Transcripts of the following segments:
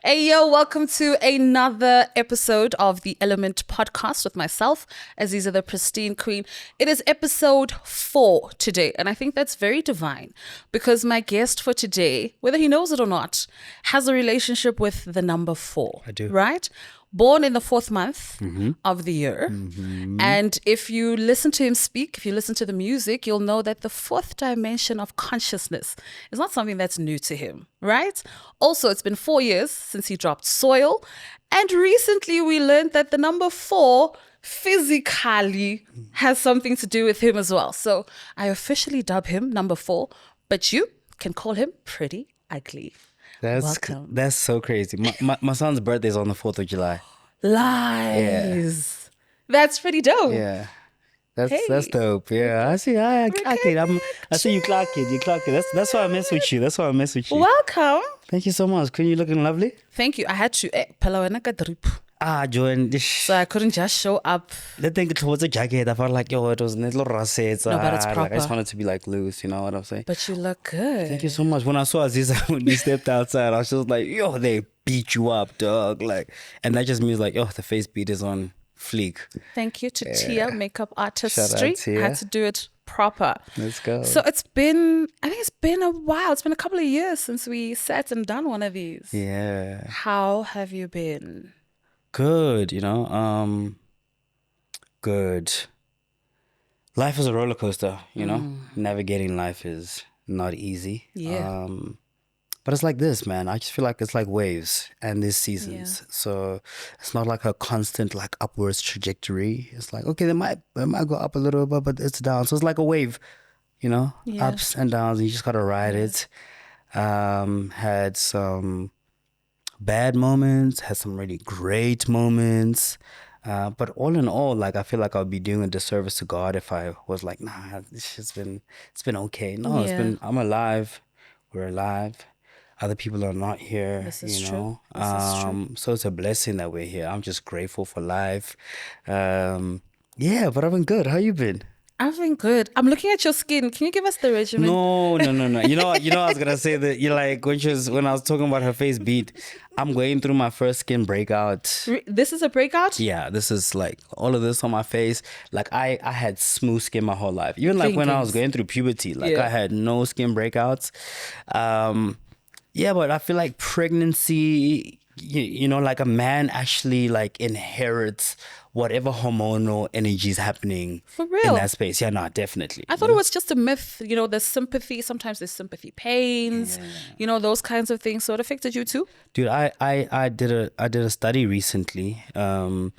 Hey yo, welcome to another episode of the Element Podcast with myself, Azizzar the Pristine Queen. It is episode 4 today, and I think that's very divine because my guest for today, whether he knows it or not, has a relationship with the number 4. I do. Right? Born in the 4th month of the year. And if you listen to him speak, if you listen to the music, you'll know that the 4th dimension of consciousness is not something that's new to him, right? Also, it's been 4 years since he dropped Soil. And recently we learned that the number 4 physically has something to do with him as well. So I officially dub him number 4, but you can call him Priddy Ugly. That's so crazy. My son's birthday is on the 4th of July. Lies. Yeah. That's pretty dope. Yeah. That's dope. Yeah. I see you clock it. That's why I mess with you. Welcome. Thank you so much. Queen, you looking lovely? Thank you. I had to drip. Join. So I couldn't just show up. The thing it was a jacket. I felt like, it was a little russet. No, but it's proper. Like, I just wanted to be like loose, you know what I'm saying? But you look good. Thank you so much. When I saw Azizzar when you stepped outside, I was just like, they beat you up, dog. Like, and that just means like, the face beat is on fleek. Thank you to Tia, makeup artistry. Shout out, Tia. I had to do it proper. Let's go. So I think it's been a while. It's been a couple of years since we sat and done one of these. Yeah. How have you been? Good, good. Life is a roller coaster, Navigating life is not easy. Yeah. But it's like this, man. I just feel like it's like waves and there's seasons. Yeah. So it's not like a constant like upwards trajectory. It's like, okay, they might go up a little bit, but it's down. So it's like a wave, ups and downs, and you just gotta ride it. Had some bad moments, had some really great moments, but all in all, like I feel like I would be doing a disservice to God if I was like, nah, it's been okay. No, I'm alive, we're alive, other people are not here. This is true. This is true. So it's a blessing that we're here. I'm just grateful for life. But I've been good. How you been? I've been good. I'm looking at your skin. Can you give us the regimen? No. You know, I was gonna say that you're like when I was talking about her face beat. I'm going through my first skin breakout. This is a breakout? Yeah, this is like all of this on my face. Like I had smooth skin my whole life. Even like when I was going through puberty, I had no skin breakouts. But I feel like pregnancy, like a man actually like inherits whatever hormonal energy is happening for real in that space. Yeah, no, definitely. I thought it was just a myth. There's sympathy. Sometimes there's sympathy pains. Yeah. Those kinds of things. So it affected you too? Dude, I did a study recently, and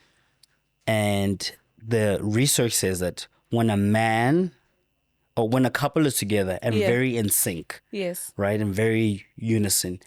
the research says that when a man or when a couple is together and very in sync, right, and very unison,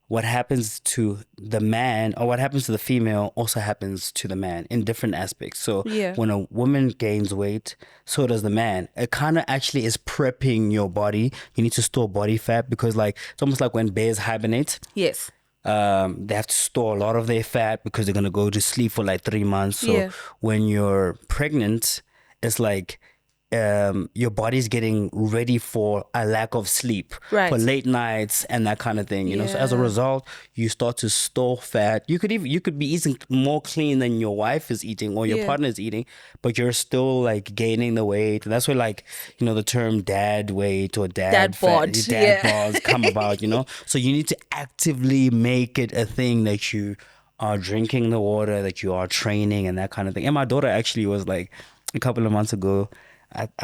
what happens to the man or what happens to the female also happens to the man in different aspects. So when a woman gains weight, so does the man. It kind of actually is prepping your body. You need to store body fat because like it's almost like when bears hibernate. Yes. They have to store a lot of their fat because they're going to go to sleep for like 3 months. So when you're pregnant, it's like your body's getting ready for a lack of sleep, for late nights and that kind of thing, So as a result, you start to store fat. You could be eating more clean than your wife is eating or your partner is eating, but you're still like gaining the weight. And that's where like, the term dad weight or dad bod come about, So you need to actively make it a thing that you are drinking the water, that you are training and that kind of thing. And my daughter actually was like a couple of months ago,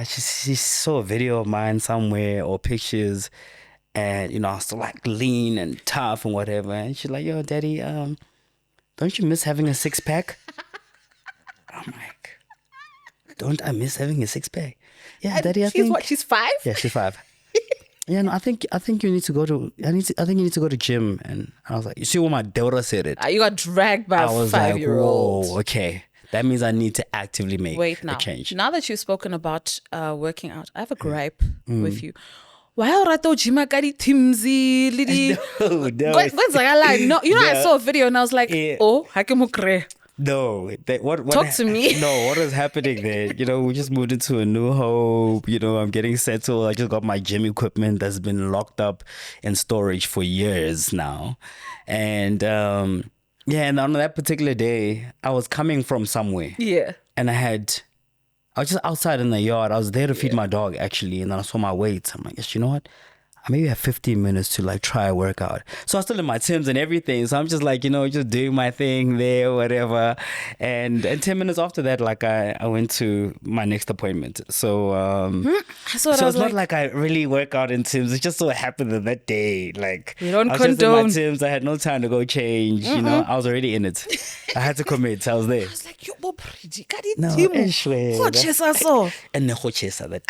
she saw a video of mine somewhere or pictures, and I was still like lean and tough and whatever, and she's like, yo, daddy, don't you miss having a 6-pack? I'm like, don't I miss having a 6-pack? Yeah, and daddy, I think she's 5? Yeah, she's 5. Yeah, no, I think you need to go to I think you need to go to gym. And I was like, you see when my daughter said it, you got dragged by a 5-year-old. Whoa, okay. That means I need to actively make a change. Now that you've spoken about working out, I have a gripe with you. Why are you gym timzi lidi? No, I saw a video and I was like, oh, hakemukre. No, what Talk to me. No, what was happening there? We just moved into a new home. I'm getting settled. I just got my gym equipment that's been locked up in storage for years now, and and on that particular day, I was coming from somewhere. Yeah. And I was just outside in the yard. I was there to feed my dog actually, and then I saw my weights. I'm like, yes, you know what? I maybe have 15 minutes to like try a workout. So I was still in my Timbs and everything. So I'm just like, just doing my thing there, whatever. And 10 minutes after that, like I went to my next appointment. So so it's not like I really work out in Timbs. It just so happened that day, like you don't I was condone. just in my Timbs. I had no time to go change. I was already in it. I had to commit. I was there. I was like, yo, Priddy, no, I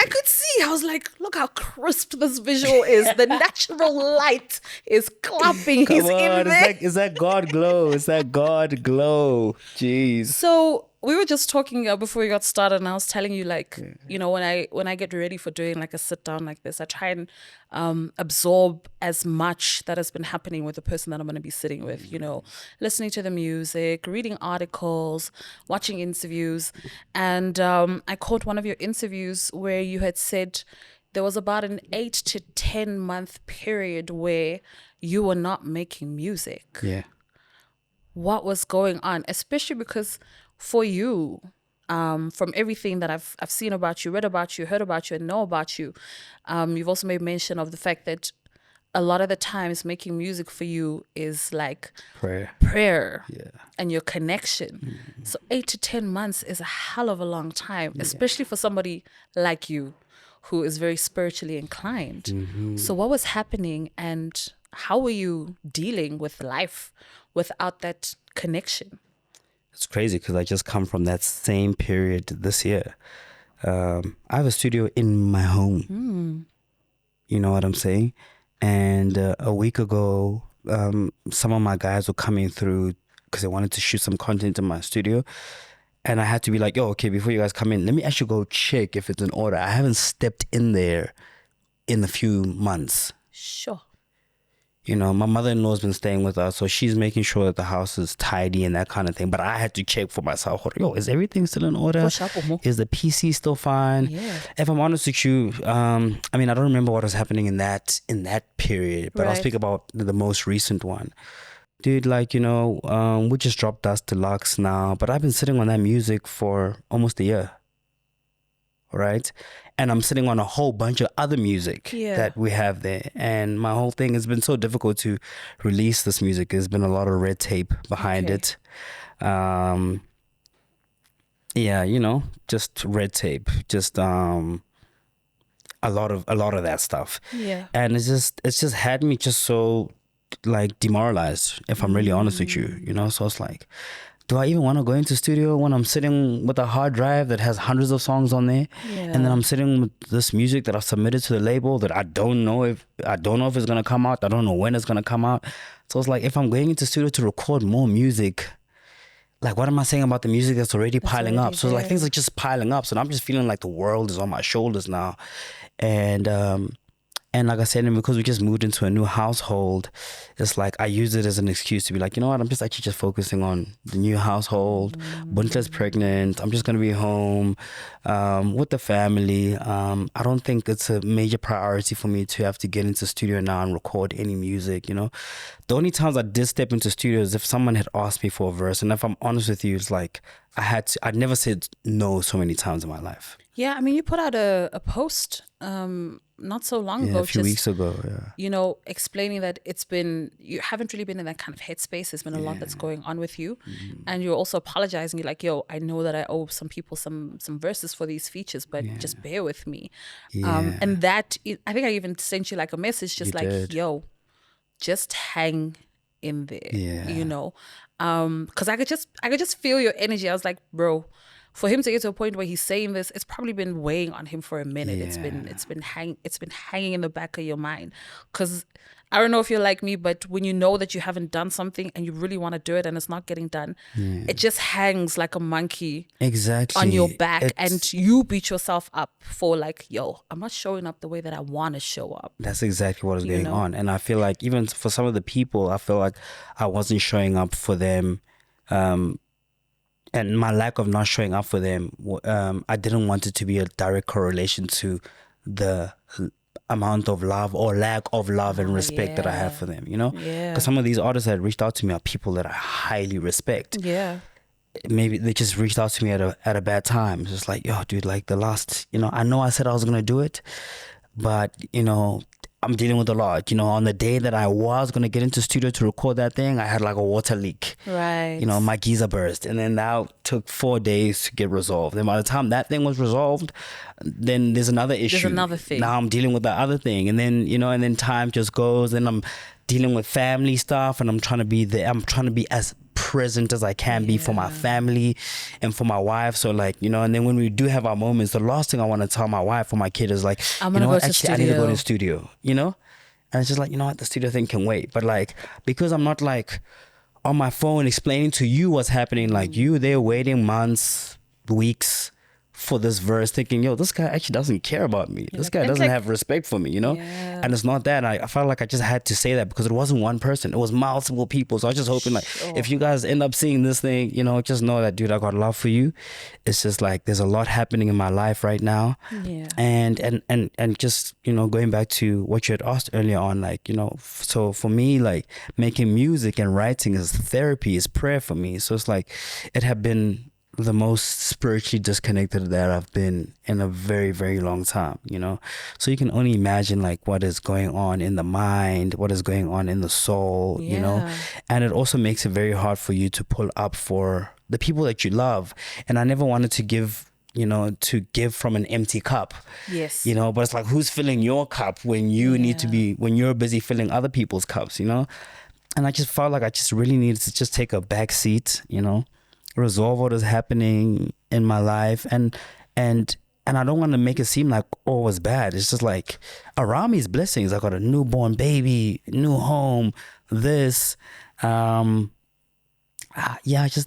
could see. I was like, look how crisp this visual is. The natural light is clapping. He's in there. Is that God glow? Is that God glow? Jeez. So we were just talking before we got started, and I was telling you, like, when I get ready for doing like a sit down like this, I try and absorb as much that has been happening with the person that I'm going to be sitting with. Listening to the music, reading articles, watching interviews, and I caught one of your interviews where you had said there was about an 8 to 10 month period where you were not making music. Yeah. What was going on? Especially because for you, from everything that I've seen about you, read about you, heard about you, and know about you, you've also made mention of the fact that a lot of the times making music for you is like prayer and your connection. Mm-hmm. So 8 to 10 months is a hell of a long time, especially for somebody like you who is very spiritually inclined. Mm-hmm. So what was happening, and how were you dealing with life without that connection? It's crazy because I just come from that same period this year. I have a studio in my home. Mm. You know what I'm saying? And a week ago, some of my guys were coming through because they wanted to shoot some content in my studio. And I had to be like, yo, okay, before you guys come in, let me actually go check if it's in order. I haven't stepped in there in a few months. Sure. My mother-in-law's been staying with us, so she's making sure that the house is tidy and that kind of thing. But I had to check for myself. Yo, is everything still in order? Is the PC still fine? Yeah. If I'm honest with you, I don't remember what was happening in that period, but I'll speak about the most recent one. Dude, we just dropped DUST Deluxe now, but I've been sitting on that music for almost a year. Right? And I'm sitting on a whole bunch of other music that we have there. And my whole thing has been so difficult to release this music. There's been a lot of red tape behind it. Just red tape. Just a lot of that stuff. Yeah. And it's just had me just so like demoralized, if I'm really honest with you. So it's like, do I even want to go into studio when I'm sitting with a hard drive that has hundreds of songs on there? Yeah. And then I'm sitting with this music that I've submitted to the label that I don't know if it's going to come out. I don't know when it's going to come out. So it's like, if I'm going into studio to record more music, like, what am I saying about the music that's already piling up? So like, things are just piling up. So I'm just feeling like the world is on my shoulders now. And like I said, and because we just moved into a new household, it's like I use it as an excuse to be like, you know what, I'm just actually just focusing on the new household. Bunta's pregnant. I'm just going to be home with the family. I don't think it's a major priority for me to have to get into studio now and record any music, The only times I did step into studio is if someone had asked me for a verse. And if I'm honest with you, it's like I'd never said no so many times in my life. Yeah, you put out a post not so long ago. A few weeks ago, explaining that you haven't really been in that kind of headspace. There's been a lot that's going on with you. Mm-hmm. And you're also apologizing. You're like, yo, I know that I owe some people some verses for these features, but just bear with me. Yeah. And that, I think I even sent you like a message just yo, just hang in there, because I could just feel your energy. I was like, bro, for him to get to a point where he's saying this, it's probably been weighing on him for a minute. Yeah. It's been hanging in the back of your mind. Because I don't know if you're like me, but when you know that you haven't done something and you really want to do it and it's not getting done, it just hangs like a monkey on your back, and you beat yourself up for like, yo, I'm not showing up the way that I want to show up. That's exactly what is going on. And I feel like even for some of the people, I feel like I wasn't showing up for them and my lack of not showing up for them, I didn't want it to be a direct correlation to the amount of love or lack of love and respect that I have for them, you know? Because some of these artists that reached out to me are people that I highly respect. Yeah. Maybe they just reached out to me at a bad time. It's just like, yo, dude, like the last, you know, I know I said I was going to do it, but, you know, I'm dealing with a lot. You know, on the day that I was going to get into studio to record that thing, I had like a water leak. Right. You know, my geyser burst. And then that took 4 days to get resolved. And by the time that thing was resolved, then there's another issue. There's another thing. Now I'm dealing with the other thing. And then, you know, and then time just goes. And I'm dealing with family stuff. And I'm trying to be there. I'm trying to be as present as I can be for my family and for my wife. So like, you know, and then when we do have our moments, the last thing I want to tell my wife or my kid is like, I'm you gonna know go what, to actually I need to go to the studio, you know? And it's just like, you know what, the studio thing can wait. But like, because I'm not like on my phone explaining to you what's happening, like you there waiting months, weeks for this verse, thinking, yo, this guy actually doesn't care about me. This guy doesn't have respect for me, you know? And it's not that. I felt like I just had to say that because it wasn't one person. It was multiple people. So I was just hoping like, if you guys end up seeing this thing, you know, just know that, dude, I got love for you. It's just like, there's a lot happening in my life right now. Yeah. And just, you know, going back to what you had asked earlier on, like, you know, so for me, like making music and writing is therapy, is prayer for me. So it's like, it had been the most spiritually disconnected that I've been in a very, very long time, you know? So you can only imagine like what is going on in the mind, what is going on in the soul, you know? And it also makes it very hard for you to pull up for the people that you love. And I never wanted to give, you know, to give from an empty cup. Yes. You know, but it's like, who's filling your cup when you need to be, when you're busy filling other people's cups, you know? And I just felt like I just really needed to just take a back seat, you know? Resolve what is happening in my life, and I don't want to make it seem like all was bad. It's just like around me is blessings. I got a newborn baby, new home, this just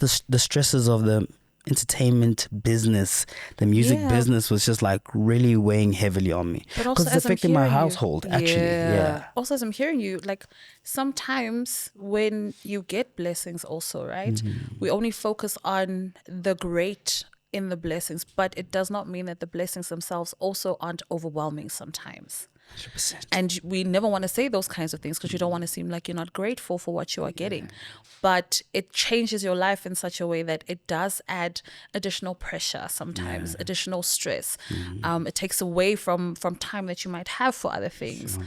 the stresses of the entertainment business, the music business was just like really weighing heavily on me because it's affecting my household actually. Also, as I'm hearing you, like sometimes when you get blessings also, right, we only focus on the great in the blessings, but it does not mean that the blessings themselves also aren't overwhelming sometimes. 100%. And we never want to say those kinds of things because you don't want to seem like you're not grateful for what you are getting. But it changes your life in such a way that it does add additional pressure sometimes, additional stress. It takes away from time that you might have for other things.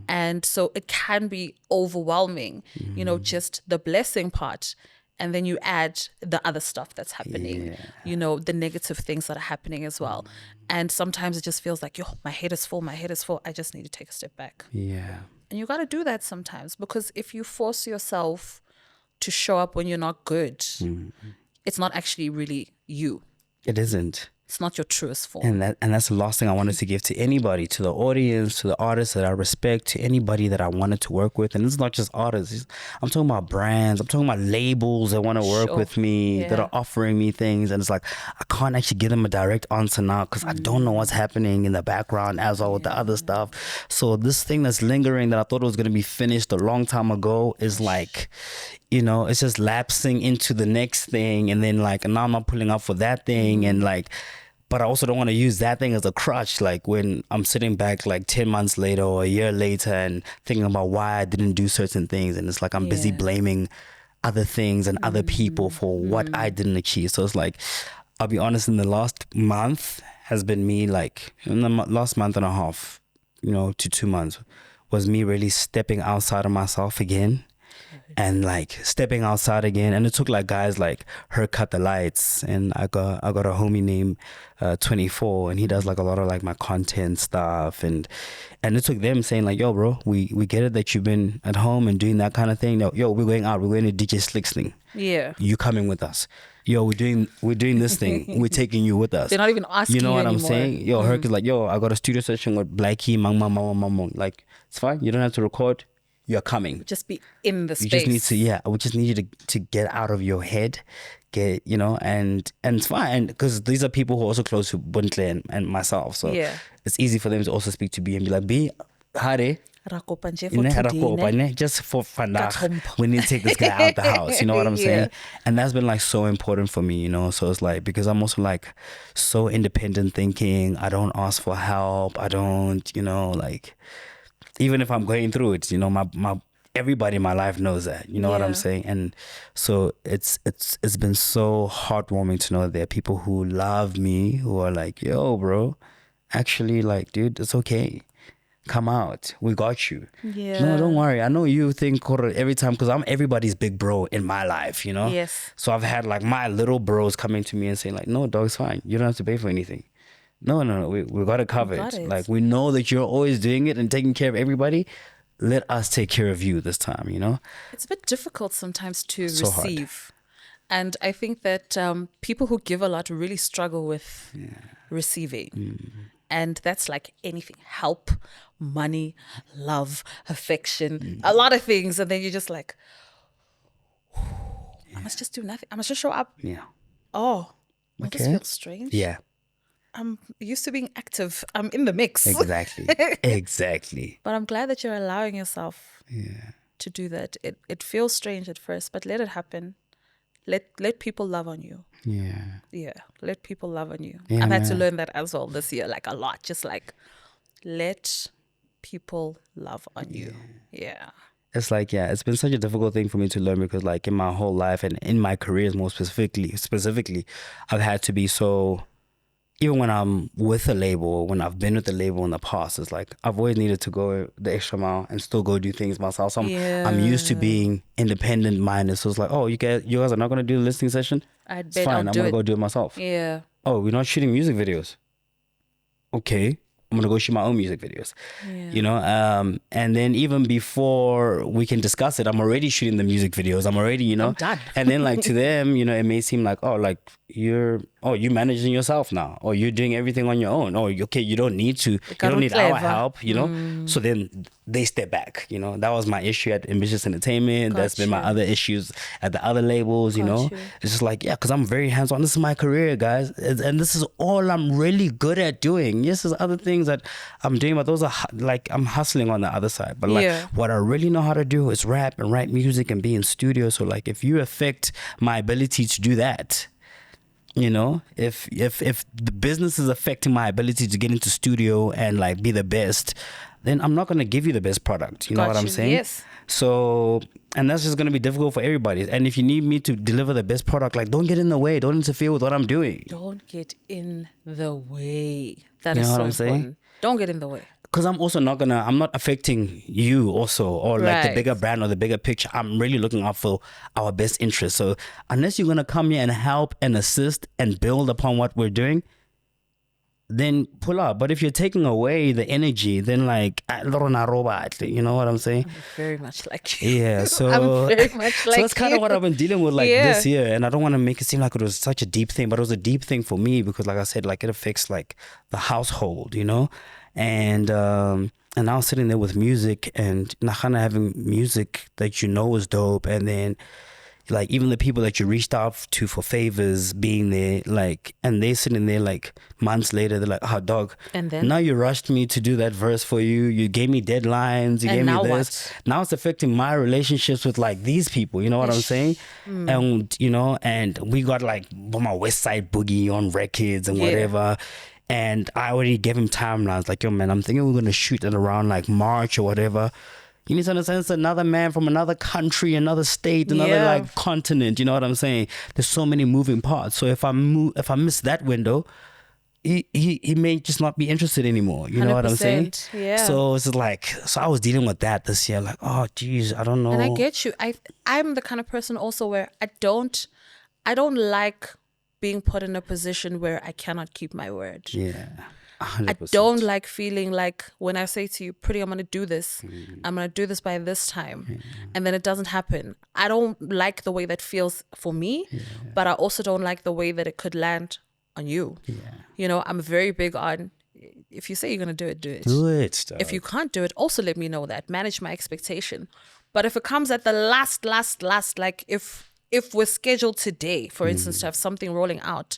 And so it can be overwhelming, you know, just the blessing part. And then you add the other stuff that's happening, you know, the negative things that are happening as well. And sometimes it just feels like, yo, my head is full. I just need to take a step back. Yeah. And you got to do that sometimes, because if you force yourself to show up when you're not good, it's not actually really you. It isn't. It's not your truest form. And that's the last thing I wanted to give to anybody, to the audience, to the artists that I respect, to anybody that I wanted to work with. And it's not just artists. I'm talking about brands. I'm talking about labels that want to work with me, that are offering me things. And it's like, I can't actually give them a direct answer now because I don't know what's happening in the background as well with the other stuff. So this thing that's lingering that I thought was going to be finished a long time ago is like, you know, it's just lapsing into the next thing. And then like, now I'm not pulling up for that thing. And like, but I also don't want to use that thing as a crutch. Like when I'm sitting back like 10 months later or a year later and thinking about why I didn't do certain things. And it's like, I'm busy blaming other things and other people for what I didn't achieve. So it's like, I'll be honest, in the last month has been me like, in the last month and a half, you know, to 2 months was me really stepping outside of myself again. And like stepping outside again, and it took like guys like her cut the lights, and I got a homie named 24, and he does like a lot of like my content stuff, and it took them saying like, yo bro, we get it that you've been at home and doing that kind of thing. Yo, we're going out, we're going to DJ Slick's thing. Yeah, you coming with us? Yo, we're doing this thing. We're taking you with us. They're not even asking. You know what anymore. I'm saying? Yo, Herc is like, yo, I got a studio session with Blackie, Mang. Like, it's fine. You don't have to record. You're coming. Just be in the space. You just need to, we just need you to get out of your head, you know, and it's fine because these are people who are also close to Buntle and myself. So it's easy for them to also speak to B and be like, B, Hare, Rakopa nje for today, ne? Just for vandaag, Kathombo. we need to take this guy out the house. You know what I'm Yeah. saying? And that's been like so important for me, you know. So it's like, because I'm also like so independent thinking. I don't ask for help. I don't, you know, like, even if I'm going through it, you know, my everybody in my life knows that, you know what I'm Yeah. saying? And so it's been so heartwarming to know that there are people who love me, who are like, yo, bro, actually, like, dude, it's okay. Come out. We got you. Yeah. No, don't worry. I know you think every time, because I'm everybody's big bro in my life, you know? Yes. So I've had like my little bros coming to me and saying like, no, dog, it's fine. You don't have to pay for anything. No, we got it covered. got it. Like, we know that you're always doing it and taking care of everybody. Let us take care of you this time, you know? It's a bit difficult sometimes to So hard. receive. And I think that people who give a lot really struggle with receiving. And that's like anything, help, money, love, affection, a lot of things. And then you're just like, I must just do nothing. I must just show up. Yeah. Oh, well, this Okay. feels strange. Yeah. I'm used to being active. I'm in the mix. Exactly. Exactly. But I'm glad that you're allowing yourself to do that. It feels strange at first, but let it happen. Let people love on you. Yeah. Yeah, let people love on you. Yeah, I've had to man. learn that as well this year, like a lot. Just like, let people love on you. Yeah. It's like, yeah, it's been such a difficult thing for me to learn, because like in my whole life and in my careers more specifically, I've had to be so, even when I'm with a label, when I've been with the label in the past, it's like I've always needed to go the extra mile and still go do things myself. So I'm used to being independent minded. So it's like, oh, you guys are not going to do the listening session? I'd It's bet fine. I'll I'm do going it. to go do it myself. Yeah. Oh, we're not shooting music videos. Okay. I'm going to go shoot my own music videos, you know? And then even before we can discuss it, I'm already shooting the music videos. I'm already, you know, I'm done. and then like to them, you know, it may seem like, oh, like you're managing yourself now, or you're doing everything on your own. Or okay, you don't need to, you don't need our clever. help, you know? So then they step back, you know? That was my issue at Ambitious Entertainment. That's been my Got you. other issues at the other labels, you Got know? you. It's just like, yeah, because I'm very hands-on. This is my career, guys. And this is all I'm really good at doing. Yes, there's other things that I'm doing, but those are like, I'm hustling on the other side. But like, Yeah. what I really know how to do is rap and write music and be in studio. So like, if you affect my ability to do that, you know, if the business is affecting my ability to get into studio and like be the best, then I'm not going to give you the best product. You know Got what I'm you. saying? Yes. So, and that's just going to be difficult for everybody. And if you need me to deliver the best product, like, don't get in the way. Don't interfere with what I'm doing. Don't get in the way. That You is know what so I'm saying? important. Don't get in the way. Because I'm also not I'm not affecting you also, or like the Right. bigger brand or the bigger picture. I'm really looking out for our best interest. So unless you're going to come here and help and assist and build upon what we're doing, then pull up. But if you're taking away the energy, then like, you know what I'm saying? Very much like you. Yeah, so I'm very much so like that's kind you. of what I've been dealing with like Yeah. this year, and I don't want to make it seem like it was such a deep thing, but it was a deep thing for me because, like I said, like it affects like the household, you know, and I was sitting there with music and Nakana having music that you know is dope, and then like even the people that you reached out to for favors being there, like, and they sitting there like months later, they're like, oh dog, And then? now you rushed me to do that verse for you, you gave me deadlines, you And gave me now this, what? now it's affecting my relationships with like these people, you know what I'm saying? And you know, and we got like my West Side Boogie on records and Yeah. whatever. And I already gave him timelines like, yo man, I'm thinking we're gonna shoot it around like March or whatever. You need to understand it's another man from another country, another state, another Yeah. like continent. You know what I'm saying? There's so many moving parts. So if I miss that window, he may just not be interested anymore. You know what I'm saying? 100%, yeah. So it's like, so I was dealing with that this year. Like, oh geez, I don't know. And I get you. I'm the kind of person also where I don't like being put in a position where I cannot keep my word. Yeah. 100%. I don't like feeling like when I say to you, Priddy, I'm going to do this. I'm going to do this by this time. And then it doesn't happen. I don't like the way that feels for me, but I also don't like the way that it could land on you. Yeah. You know, I'm very big on, if you say you're going to do it, do it. Do it. Stuff. If you can't do it, also let me know that. Manage my expectation. But if it comes at the last, like if we're scheduled today, for instance, to have something rolling out,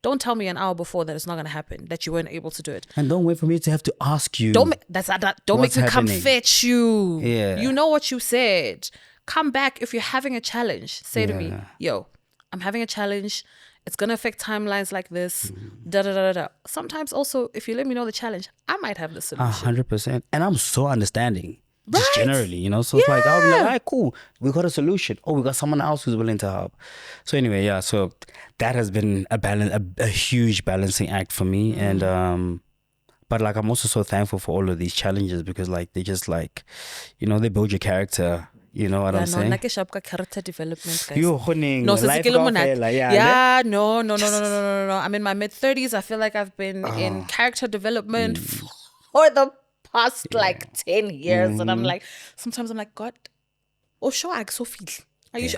Don't tell me an hour before that it's not going to happen, that you weren't able to do it. And don't wait for me to have to ask you. Don't make me come fetch you. Yeah. You know what you said. Come back if you're having a challenge. Say to me, yo, I'm having a challenge. It's going to affect timelines like this. Da, da, da, da, da. Sometimes also, if you let me know the challenge, I might have the solution. 100%. And I'm so understanding. Just generally, you know. So it's like, I'll be like, all right, cool. We got a solution. Oh, we got someone else who's willing to help. So anyway, yeah. So that has been a huge balancing act for me. And, but like, I'm also so thankful for all of these challenges because like, they just like, you know, they build your character. You know what I'm saying? Like a sharp character development, guys. No, I'm in my mid-30s. I feel like I've been in character development for the past like 10 years. And I'm like, sometimes I'm like, God, sure, I so feel. Are you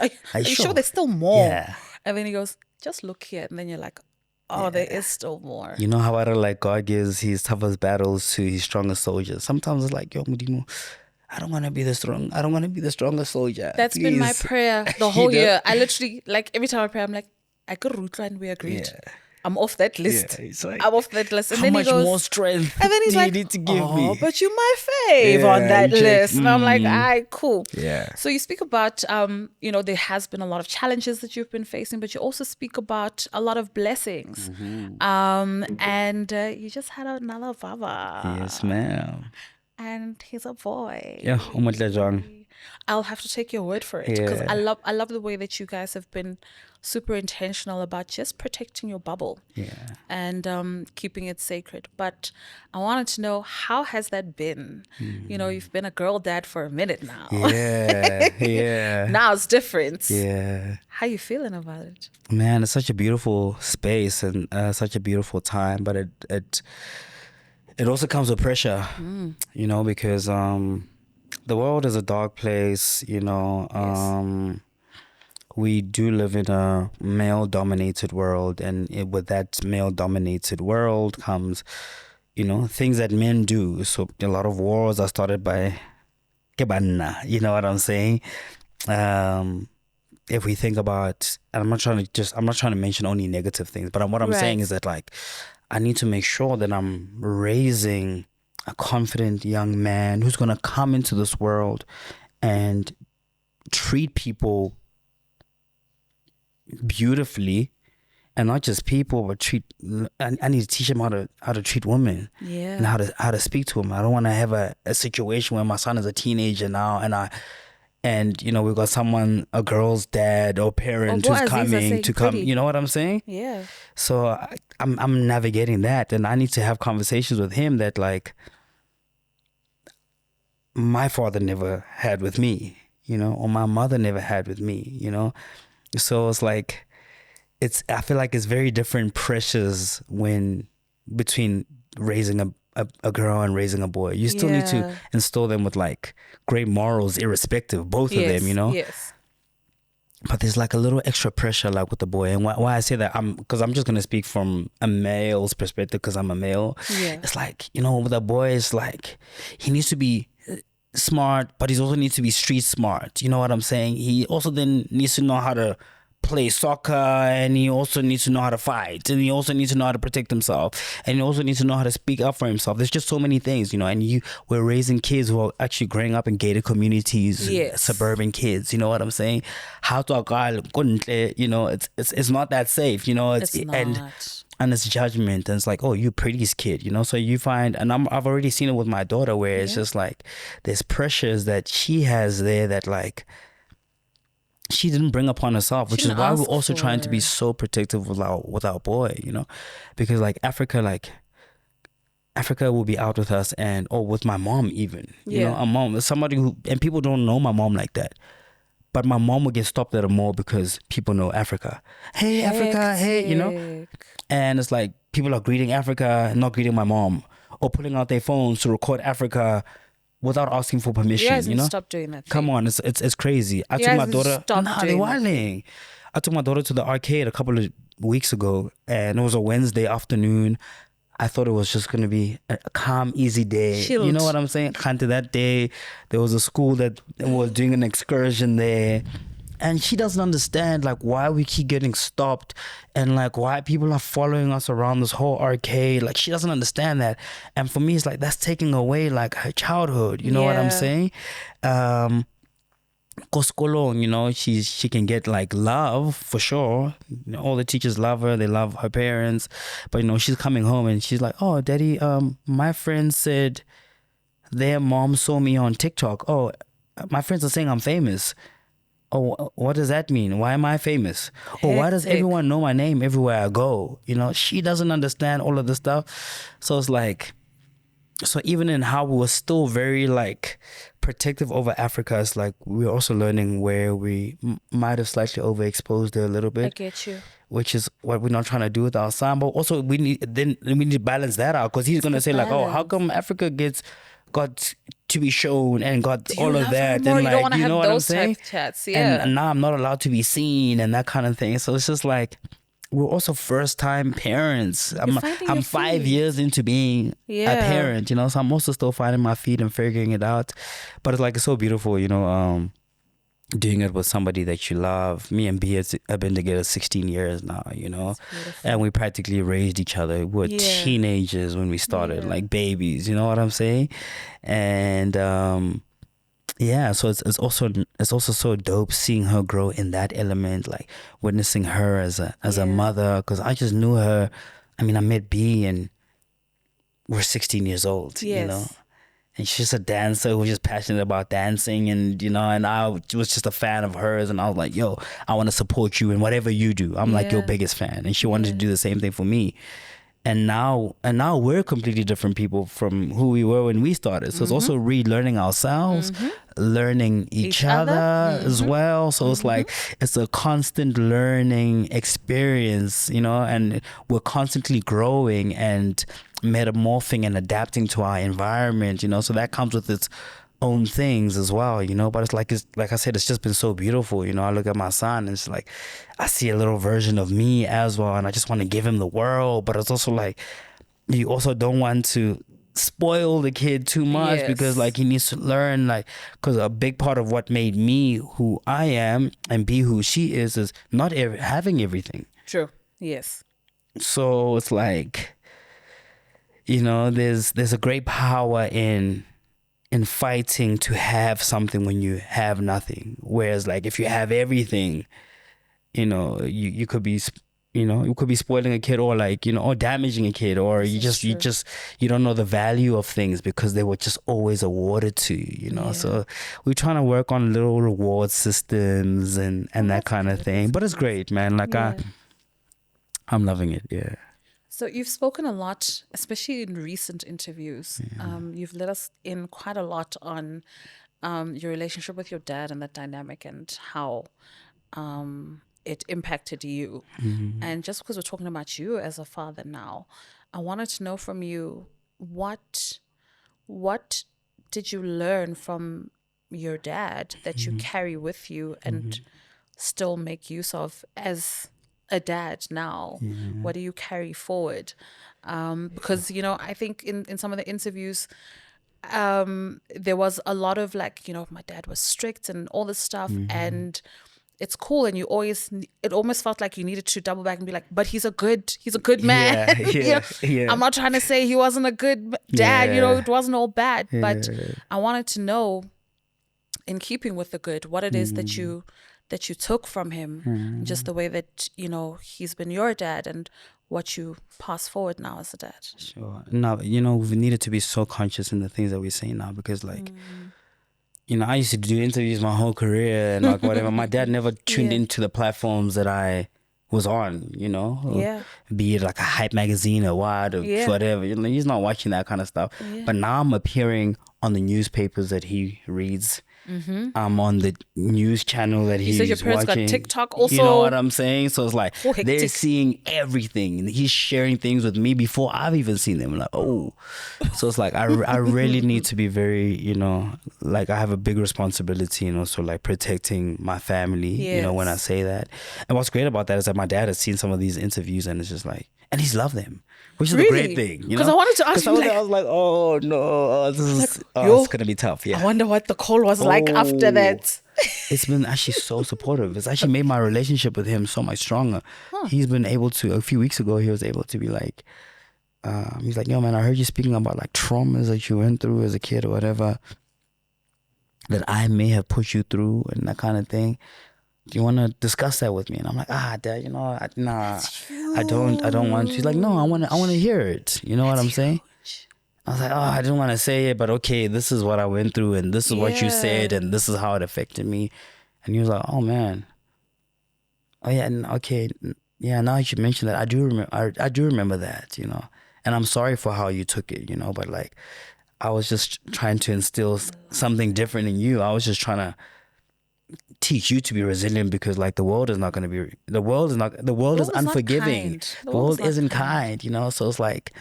sure there's still more? Yeah. And then he goes, just look here. And then you're like, oh, there is still more. You know how I don't like God gives his toughest battles to his strongest soldiers. Sometimes it's like, yo, Mudimo, I don't want to be the strongest soldier. That's been my prayer the whole year. I literally, like, every time I pray, I'm like, I could root and we agreed. Yeah. I'm off that list. Yeah, like, I'm off that list. And how then much he goes, more strength and then he's do like, you need to give me? But you my fave on that list. And I'm like, all right, cool. Yeah. So you speak about, you know, there has been a lot of challenges that you've been facing, but you also speak about a lot of blessings. And you just had another Baba. Yes, ma'am. And he's a boy. Yeah, I'll have to take your word for it because I love the way that you guys have been super intentional about just protecting your bubble and keeping it sacred. But I wanted to know, how has that been? You know, you've been a girl dad for a minute now. Yeah. Now it's different. Yeah. How you feeling about it? Man, it's such a beautiful space and such a beautiful time, but it also comes with pressure, you know, because the world is a dark place, you know. We do live in a male-dominated world, and with that male-dominated world comes, you know, things that men do. So a lot of wars are started by kebanna, you know what I'm saying? If we think about, and I'm not trying to mention only negative things, but what I'm saying is that, like, I need to make sure that I'm raising a confident young man who's going to come into this world and treat people beautifully, and not just people, but I need to teach him how to treat women, and how to speak to them. I don't want to have a situation where my son is a teenager now, and you know, we've got a girl's dad or parent who's coming to come. You know what I'm saying? Yeah. So I'm navigating that, and I need to have conversations with him that, like, my father never had with me, you know, or my mother never had with me, you know. So it's like, I feel like it's very different pressures between raising a girl and raising a boy. You still need to instill them with like great morals, irrespective, both of them, you know. Yes. But there's like a little extra pressure, like with the boy, and why I say that, because I'm just gonna speak from a male's perspective, because I'm a male. Yeah. It's like, you know, with a boy, it's like he needs to be smart, but he also needs to be street smart. You know what I'm saying? He also then needs to know how to play soccer, and he also needs to know how to fight, and he also needs to know how to protect himself, and he also needs to know how to speak up for himself. There's just so many things, you know. And we're raising kids who are actually growing up in gated communities, suburban kids. You know what I'm saying? How to, you know, it's not that safe, you know. It's not. And it's judgment, and it's like, oh, you Priddy's kid, you know. So you find, and I've already seen it with my daughter, where it's just like there's pressures that she has there that, like, she didn't bring upon herself, which is why we're also trying to be so protective with our boy, you know, because like Africa will be out with us, or with my mom even, you know, a mom, somebody who, and people don't know my mom like that. But my mom would get stopped at a mall because people know Africa. Hey, Africa, hey, you know? And it's like people are greeting Africa and not greeting my mom, or pulling out their phones to record Africa without asking for permission, you know? Stop doing that thing. Come on, it's crazy. I took my daughter. They're wilding. I took my daughter to the arcade a couple of weeks ago, and it was a Wednesday afternoon. I thought it was just going to be a calm, easy day. Chilled. You know what I'm saying? Until that day, there was a school that was doing an excursion there, and she doesn't understand like why we keep getting stopped and like why people are following us around this whole arcade. Like she doesn't understand that, and for me it's like that's taking away like her childhood, you know what I'm saying? Koskolong, you know, she can get like love for sure. You know, all the teachers love her, they love her parents, but you know, she's coming home and she's like, oh daddy, my friend said their mom saw me on TikTok. Oh, my friends are saying I'm famous. Oh, what does that mean? Why am I famous? Oh, why does everyone know my name everywhere I go? You know, she doesn't understand all of this stuff. So it's like, so even in how we were still very like protective over Africa, it's like we're also learning where we might have slightly overexposed her a little bit. I get you. Which is what we're not trying to do with our son. But also we need to balance that out, because he's gonna say like, oh, how come Africa got to be shown and got all of that, and like, you know what I'm saying? Chats, yeah. And now I'm not allowed to be seen and that kind of thing. So it's just like, we're also first time parents. I'm 5 years into being a parent, you know, so I'm also still finding my feet and figuring it out. But it's like, it's so beautiful, you know, doing it with somebody that you love. Me and B have been together 16 years now, you know, and we practically raised each other. We were teenagers when we started, like babies, you know what I'm saying? And so it's also so dope seeing her grow in that element, like witnessing her as a mother, because I just knew her. I mean, I met B and we're 16 years old, you know. And she's a dancer who's just passionate about dancing, and you know, and I was just a fan of hers, and I was like, yo, I want to support you in whatever you do. I'm like your biggest fan, and she wanted to do the same thing for me. And now we're completely different people from who we were when we started. So it's also relearning ourselves, learning each other as well. So it's like, it's a constant learning experience, you know, and we're constantly growing and metamorphing and adapting to our environment, you know. So that comes with its own things as well, you know. But it's like I said, it's just been so beautiful, you know. I look at my son and it's like I see a little version of me as well, and I just want to give him the world. But it's also like, you also don't want to spoil the kid too much, because like he needs to learn, like, because a big part of what made me who I am and be who she is not having everything. True. Yes. So it's like, you know, there's a great power in fighting to have something when you have nothing. Whereas like if you have everything, you know, you could be, you know, you could be spoiling a kid, or like, you know, or damaging a kid, or you don't know the value of things because they were just always awarded to you, you know. So we're trying to work on little reward systems and that kind of thing. But it's great, man. Like I'm loving it. Yeah. So you've spoken a lot, especially in recent interviews. You've let us in quite a lot on your relationship with your dad and that dynamic, and how it impacted you. And just because we're talking about you as a father now, I wanted to know from you, what did you learn from your dad that you carry with you and still make use of as a dad now? What do you carry forward? Because, you know, I think in some of the interviews, there was a lot of like, you know, my dad was strict and all this stuff, and it's cool, and it almost felt like you needed to double back and be like, but he's a good man. I'm not trying to say he wasn't a good dad, you know, it wasn't all bad, but I wanted to know, in keeping with the good, what it is that you took from him, just the way that, you know, he's been your dad, and what you pass forward now as a dad. Sure. Now, you know, we needed to be so conscious in the things that we say now, because like, you know, I used to do interviews my whole career and like whatever. My dad never tuned into the platforms that I was on, you know, be it like a Hype magazine or what, or whatever. You know, he's not watching that kind of stuff. But now I'm appearing on the newspapers that he reads. I'm on the news channel that he's watching. You said your parents got TikTok also? You know what I'm saying? So it's like, they're seeing everything. He's sharing things with me before I've even seen them. Like, oh. So it's like, I really need to be very, you know, like I have a big responsibility, you know, so like protecting my family, you know, when I say that. And what's great about that is that my dad has seen some of these interviews, and it's just like, and he's loved them, which is a great thing, you know. Because I wanted to ask you, I was like, oh no, this is it's gonna be tough. Yeah. I wonder what the call was like after that. it's been actually so supportive. It's actually made my relationship with him so much stronger. He's been able to, a few weeks ago, he was able to be like, he's like, yo man, I heard you speaking about like traumas that you went through as a kid or whatever that I may have pushed you through and that kind of thing. Do you want to discuss that with me? And I'm like, Dad, I don't want to. He's like, no, I want to hear it. You know what I'm saying? I was like, I didn't want to say it, but okay, this is what I went through and this is what you said and this is how it affected me. And he was like, oh man. Oh yeah, okay. Yeah, now you should mention that. I do remember that, And I'm sorry for how you took it, but like I was just trying to instill something different in you. I was just trying to teach you to be resilient because like the world is unforgiving. The world isn't kind, So it's like,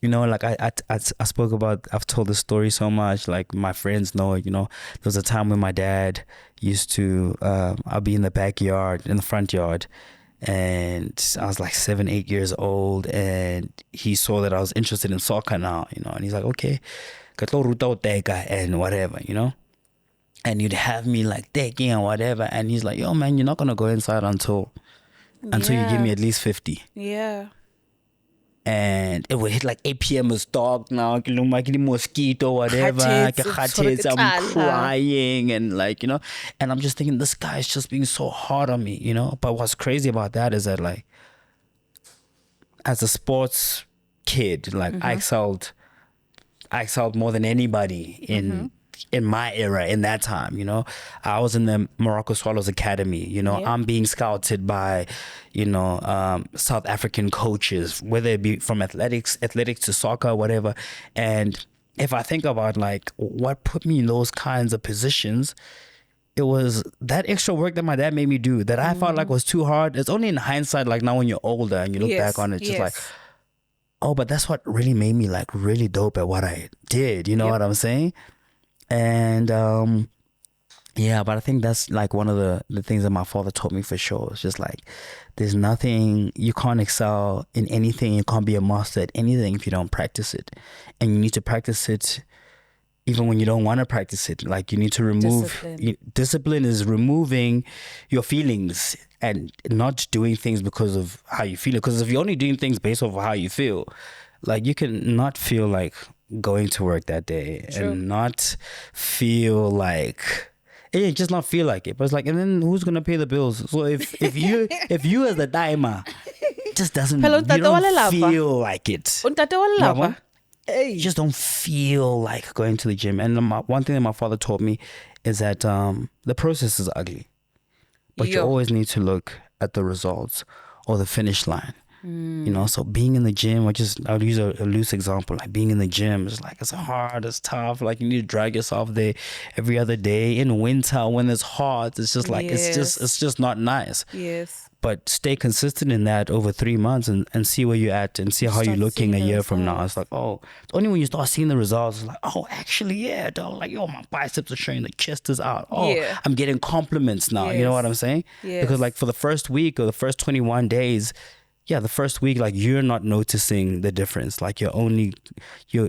like I spoke about, I've told this story so much, like my friends know, there was a time when my dad used to, I'll be in the backyard, in the front yard, and I was like 7-8 years old, and he saw that I was interested in soccer now, and he's like, okay, and whatever, and you'd have me like taking and whatever, and he's like, yo man, you're not gonna go inside until you give me at least 50. Yeah. And it would hit like 8 p.m. It's dark now, mosquito, whatever. I'm crying and like, and I'm just thinking this guy is just being so hard on me, But what's crazy about that is that like, as a sports kid, like I excelled more than anybody in my era, in that time, I was in the Morocco Swallows Academy, I'm being scouted by, South African coaches, whether it be from athletics to soccer, whatever. And if I think about like what put me in those kinds of positions, it was that extra work that my dad made me do that I felt like was too hard. It's only in hindsight, like now when you're older and you look back on it, just like, oh, but that's what really made me like really dope at what I did. You know what I'm saying? And but I think that's like one of the things that my father taught me for sure. It's just like there's nothing, you can't excel in anything, you can't be a master at anything if you don't practice it. And you need to practice it even when you don't want to practice it. Like you need to remove discipline is removing your feelings and not doing things because of how you feel. Because if you're only doing things based off of how you feel, like you can not feel like going to work that day. True. And not feel like just not feel like it. But it's like, and then who's gonna pay the bills? So if you as the timer just doesn't, you don't feel like it. You just don't feel like going to the gym. And one thing that my father taught me is that the process is ugly, but you always need to look at the results or the finish line. So being in the gym, I'll use a loose example, like being in the gym is like, it's hard, it's tough, like you need to drag yourself there every other day. In winter when it's hot, it's just like it's just not nice. But stay consistent in that over 3 months and see where you're at and see how you're looking a year from now. It's like, oh, it's only when you start seeing the results, it's like, oh, actually, dog, like, my biceps are showing, the chest is out. Oh, I'm getting compliments now. You know what I'm saying? Because like for the first week or the first 21 days, the first week, like you're not noticing the difference. Like you're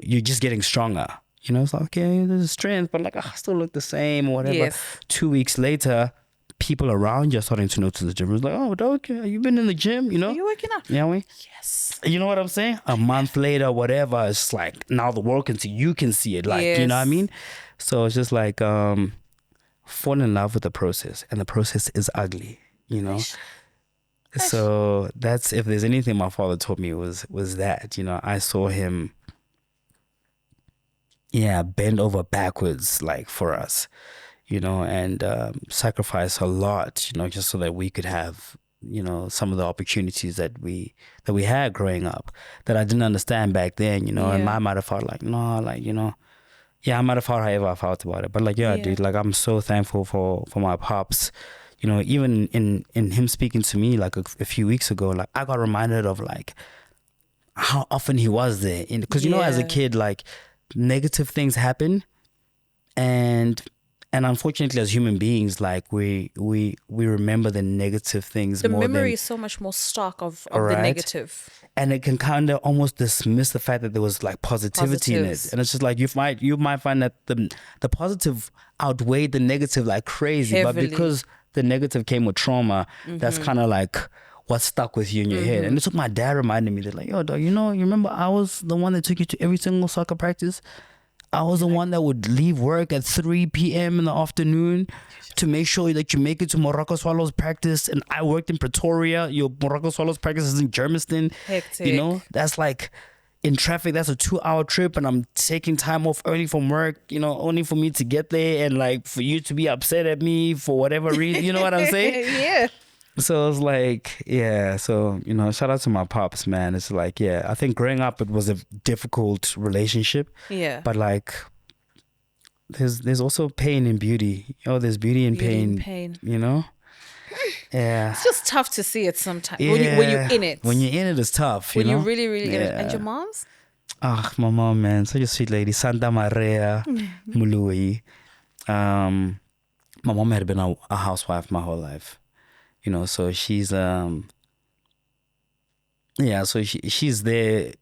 just getting stronger. It's like, okay, there's strength, but like I still look the same or whatever. 2 weeks later, people around you are starting to notice the difference. Like, oh, okay, you've been in the gym, Are you working out? Yes. You know what I'm saying? A month later, whatever, it's like now the world can see, you can see it. Like, you know what I mean? So it's just like fall in love with the process, and the process is ugly, So that's, if there's anything my father taught me was that, I saw him bend over backwards like for us, and sacrifice a lot, just so that we could have, some of the opportunities that we had growing up that I didn't understand back then, and I might have felt like, no, like, I might have felt however I felt about it. But like, dude, like I'm so thankful for my pops. Even in him speaking to me like a few weeks ago, like I got reminded of like how often he was there. Because as a kid, like negative things happen, and And unfortunately, as human beings, like we remember the negative things The more memory than, is so much more stark of the right? negative. And it can kind of almost dismiss the fact that there was like positivity in it. Positives. And it's just like you might find that the positive outweighed the negative like crazy. Heavily. But because the negative came with trauma, that's kind of like what stuck with you in your head. And it took my dad reminding me that like, yo, dog, you remember I was the one that took you to every single soccer practice? I was the one that would leave work at 3 p.m. in the afternoon to make sure that you make it to Morocco Swallows practice. And I worked in Pretoria. Your Morocco Swallows practice is in Germiston. Hectic. That's like in traffic. That's a 2-hour trip. And I'm taking time off early from work, only for me to get there and like for you to be upset at me for whatever reason. You know what I'm saying? Yeah. So it's like, yeah. So, shout out to my pops, man. It's like, yeah, I think growing up, it was a difficult relationship. Yeah. But like, there's also pain in beauty. There's beauty in pain. Yeah. It's just tough to see it sometimes. Yeah. When you're in it. When you're in it, it's tough. When you're really, really in it. And your mom's? Ah, my mom, man. Such a sweet lady. Santa Maria Mului. My mom had been a housewife my whole life. So she's so she's there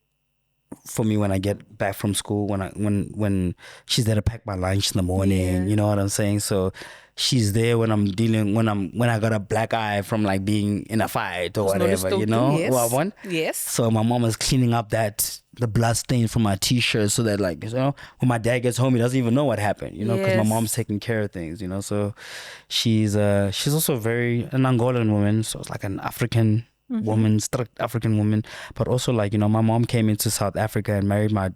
for me when I get back from school, when she's there to pack my lunch in the morning. You know what I'm saying? So she's there when when I got a black eye from like being in a fight or whatever, Yes. Yes. So my mom is cleaning up the blood stain from my t-shirt so that like, when my dad gets home, he doesn't even know what happened, because my mom's taking care of things, so she's also an Angolan woman. So it's like an African woman, strict African woman, but also like, my mom came into South Africa and married my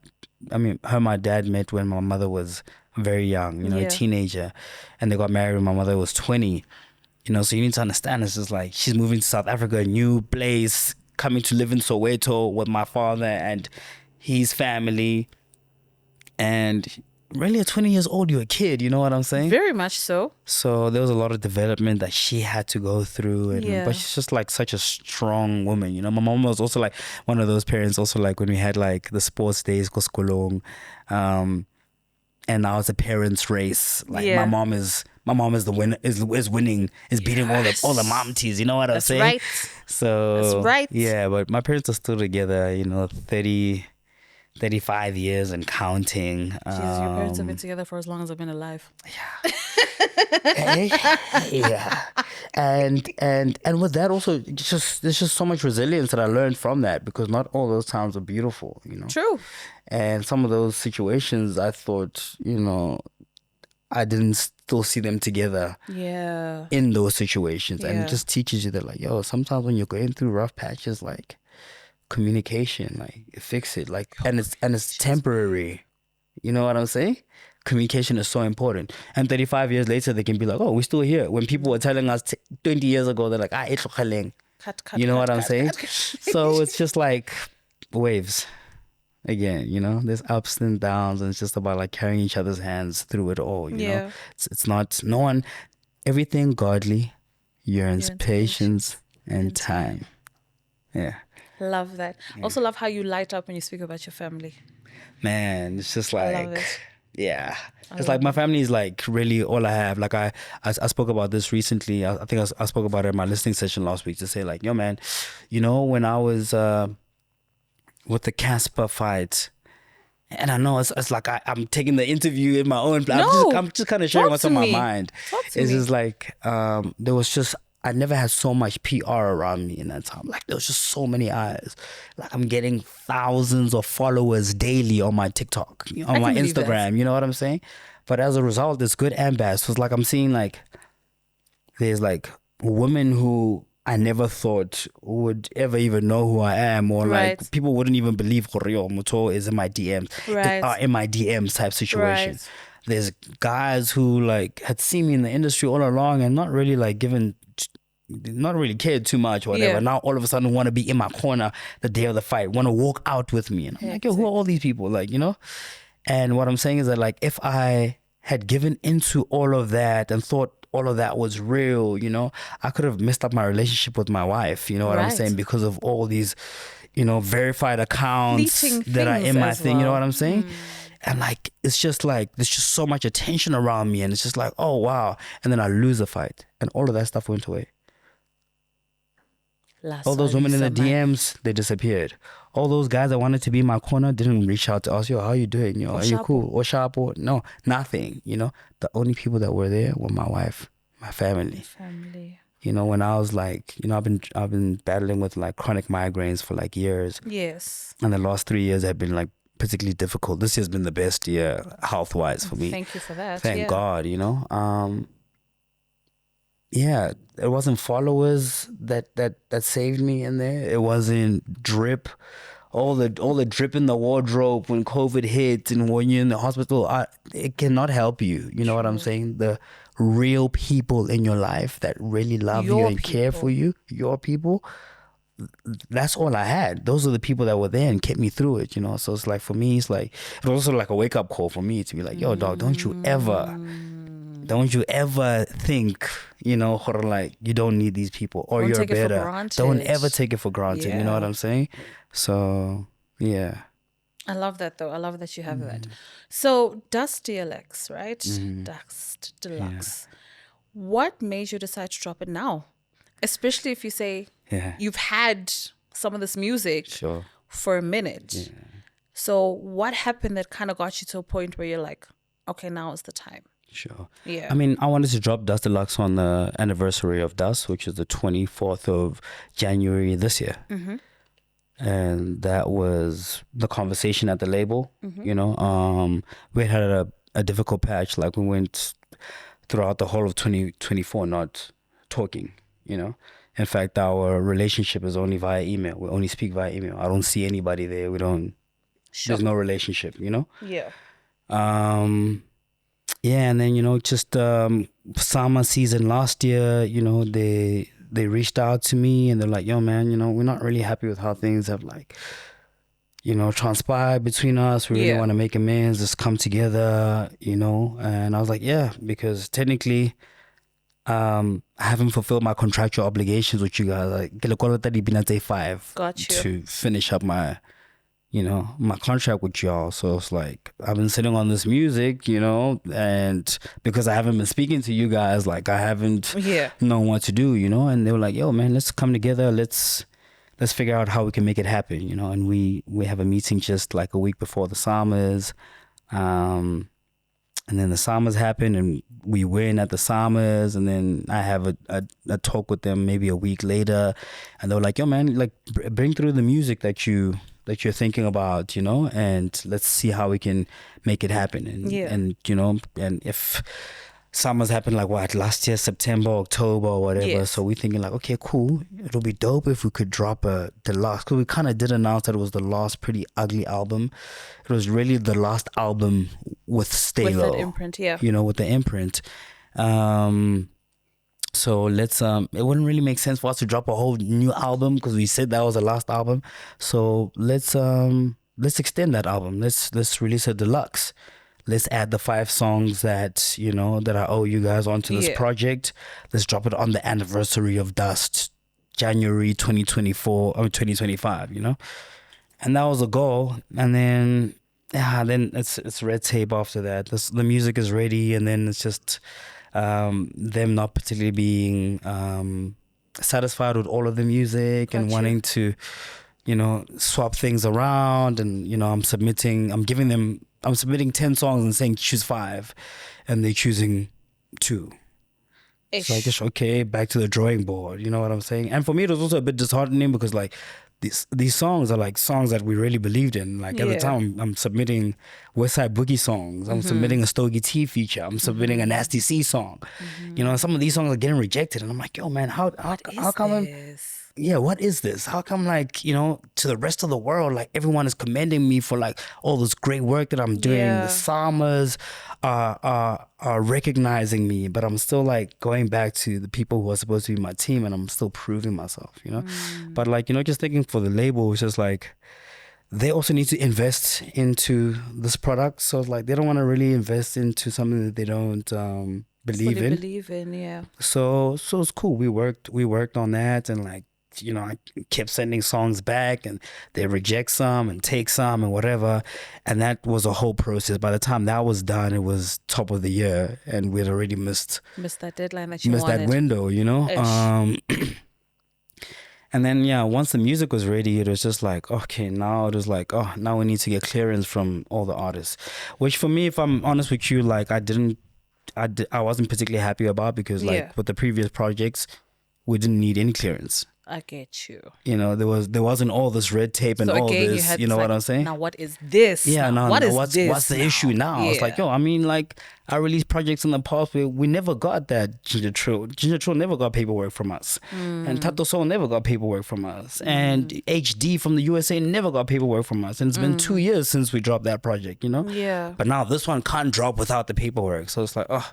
dad met when my mother was very young, a teenager, and they got married when my mother was 20, so you need to understand, it's just like she's moving to South Africa, a new place, coming to live in Soweto with my father and his family, and really at 20 years old, you're a kid, you know what I'm saying? Very much so. So there was a lot of development that she had to go through, but she's just like such a strong woman, my mom was also like one of those parents, also like when we had like the sports days, Koskolong, and now it's a parents' race. Like my mom is the winner, is winning, is beating all the momties. You know what I'm saying? Right. So that's right. Yeah, but my parents are still together. 35 years and counting. Jeez, your parents have been together for as long as I've been alive. Yeah. Yeah. And with that also, there's just so much resilience that I learned from that, because not all those times are beautiful, True. And some of those situations I thought, I didn't still see them together. Yeah. In those situations. And Yeah. it just teaches you that like, sometimes when you're going through rough patches, like communication, like fix it. Like and it's temporary. You know what I'm saying? Communication is so important. And 35 years later they can be like, oh, we're still here. When people were telling us 20 years ago, they're like, you know what I'm saying? So it's just like waves. Again, there's ups and downs, and it's just about like carrying each other's hands through it all. You know, it's not everything godly yearns patience and time. Yeah, love that. Also love how you light up when you speak about your family. Man, it's just like, I love it. Yeah, it's like my family is like really all I have. Like I spoke about this recently. I think I spoke about it in my listening session last week to say like, yo man, when I was with the Casper fight, and I know it's like I'm taking the interview in my own. I'm just kind of sharing what's on my mind. It's just like there was just, I never had so much PR around me in that time. Like there was just so many eyes. Like I'm getting thousands of followers daily on my TikTok, on my Instagram. You know what I'm saying? But as a result, it's good and bad. So it's like I'm seeing like there's like women who I never thought would ever even know who I am, or like people wouldn't even believe Horio Muto is in my DMs. In my DMs type situation. Right. There's guys who like had seen me in the industry all along and not really cared too much or whatever. Now all of a sudden want to be in my corner the day of the fight, want to walk out with me. And I'm like, yo, who are all these people? Like, And what I'm saying is that like if I had given into all of that and thought all of that was real, I could have messed up my relationship with my wife, you know what I'm saying? Because of all these, verified accounts that are in my thing, you know what I'm saying? and like it's just like there's just so much attention around me, and it's just like, oh wow, and then I lose a fight, and all of that stuff went away. All those women in the DMs, they disappeared. All those guys that wanted to be in my corner didn't reach out to us. Yo, how are you doing? Yo, are you cool? Or sharp? Or no, nothing. You know, the only people that were there were my wife, my family. You know, when I was like, you know, I've been battling with like chronic migraines for like years. Yes. And the last 3 years have been like particularly difficult. This year's been the best year health wise for me. Thank you for that. Thank God, you know. Yeah, it wasn't followers that saved me in there. It wasn't drip. All the drip in the wardrobe when COVID hit and when you're in the hospital, it cannot help you. You know what I'm saying? The real people in your life that really love you and care for you, your people, that's all I had. Those are the people that were there and kept me through it, you know. So it's like, for me, it's like, it was also like a wake up call for me to be like, yo, dog, don't you ever think, you know, or like you don't need these people or you're better. Don't ever take it for granted. You know what I'm saying? So yeah, I love that though. I love that you have that. So DUST DLX, right? DUST Deluxe. What made you decide to drop it now? Especially if you say you've had some of this music for a minute. So what happened that kind of got you to a point where you're like, okay, now is the time? Sure. Yeah. I mean, I wanted to drop DUST Deluxe on the anniversary of DUST, which is the 24th of January this year. And that was the conversation at the label. You know, we had a difficult patch. Like we went throughout the whole of 2024 not talking, you know. In fact, our relationship is only via email. We only speak via email. I don't see anybody there. We don't, there's no relationship, you know? Yeah. Yeah, and then, you know, just summer season last year, you know, they reached out to me and they're like, yo, man, you know, we're not really happy with how things have like, you know, transpired between us. We really want to make amends. Let's come together, you know. And I was like, yeah, because technically I haven't fulfilled my contractual obligations with you guys. Like, 5 to finish up my, you know, my contract with y'all. So it's like, I've been sitting on this music, you know, and because I haven't been speaking to you guys, like I haven't known what to do, you know. And they were like, yo, man, let's come together. Let's figure out how we can make it happen, you know. And we have a meeting just like a week before the summers. And then the summers happen and we win at the summers, and then I have a talk with them maybe a week later, and they were like, yo, man, like bring through the music that you're thinking about, you know, and let's see how we can make it happen. And you know, and if summers happen like what, last year, September, October or whatever, so we're thinking like, okay, cool, it'll be dope if we could drop a Deluxe, because we kind of did announce that it was the last Priddy Ugly album. It was really the last album with Stalo, with that imprint, you know, with the imprint. So let's it wouldn't really make sense for us to drop a whole new album because we said that was the last album. So let's extend that album. Let's release a Deluxe. Let's add the 5 songs that, you know, that I owe you guys onto this project. Let's drop it on the anniversary of DUST, January 2024 or 2025, you know. And that was a goal. And then then it's red tape after that. The music is ready, and then it's just them not particularly being satisfied with all of the music and wanting to, you know, swap things around. And, you know, I'm submitting 10 songs and saying choose 5, and they're choosing 2. So I guess, okay, back to the drawing board, you know what I'm saying? And for me, it was also a bit disheartening because like these songs are like songs that we really believed in. Like at the time, I'm submitting Westside Boogie songs. I'm submitting a Stogie T feature. I'm submitting a Nasty C song. You know, some of these songs are getting rejected, and I'm like, yo, man, how come? What is this? How come, like, you know, to the rest of the world, like everyone is commending me for like all this great work that I'm doing. The Samas are recognizing me, but I'm still like going back to the people who are supposed to be my team, and I'm still proving myself, you know. But like, you know, just thinking for the label, it's just like they also need to invest into this product. So like they don't want to really invest into something that they don't believe in. So it's cool. We worked on that, and like I kept sending songs back, and they reject some and take some and whatever. And that was a whole process. By the time that was done, it was top of the year, and we'd already missed that deadline that you missed wanted. that window, And then, once the music was ready, it was just like, okay, now it was like, oh, now we need to get clearance from all the artists. Which for me, if I'm honest with you, like I wasn't particularly happy about, because like with the previous projects, we didn't need any clearance. I get you. There wasn't all this red tape and all this. You know what I'm saying? Now what is this? Yeah, what's this? What's the issue now? It's like, I mean, like I released projects in the past where we never got that Ginger Trill. Ginger Trill never got paperwork from us, and Tato Soul never got paperwork from us, and HD from the USA never got paperwork from us. And it's been 2 years since we dropped that project. Yeah. But now this one can't drop without the paperwork. So it's like, oh.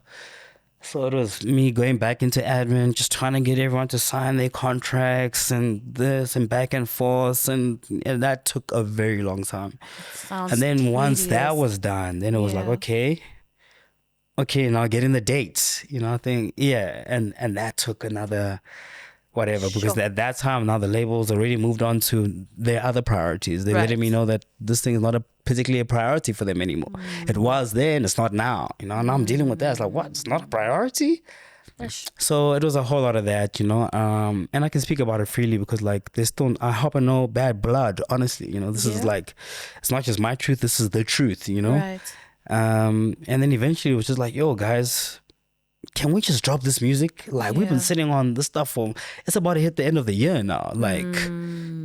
So it was me going back into admin, just trying to get everyone to sign their contracts and this and back and forth. And that took a very long time. And then once that was done, then it was like, okay, now getting the dates, I think, and that took another whatever, because at that time now the labels already moved on to their other priorities. They letting me know that this thing is not particularly a priority for them anymore. It was then, it's not now. And I'm dealing with that. It's like, what? It's not a priority? So it was a whole lot of that, and I can speak about it freely, because like there's still, I hope I know bad blood, honestly. This is like, it's not just my truth, this is the truth, Right. And then eventually it was just like, yo guys, can we just drop this music? Like we've been sitting on this stuff for, it's about to hit the end of the year now. Like,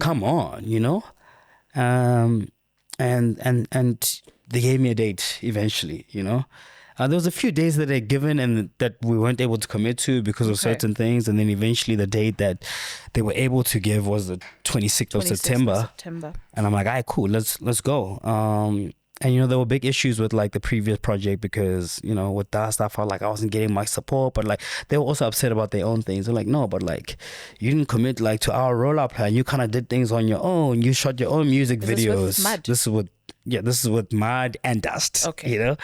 come on, and they gave me a date eventually, there was a few days that they'd given and that we weren't able to commit to because of certain things. And then eventually the date that they were able to give was the 26th of September. And I'm like, all right, cool, let's go. And there were big issues with like the previous project, because with DUST I felt like I wasn't getting much support, but like they were also upset about their own things. They're like, no, but like you didn't commit like to our rollout plan. You kind of did things on your own. You shot your own music videos. This is with Mad and DUST. Okay.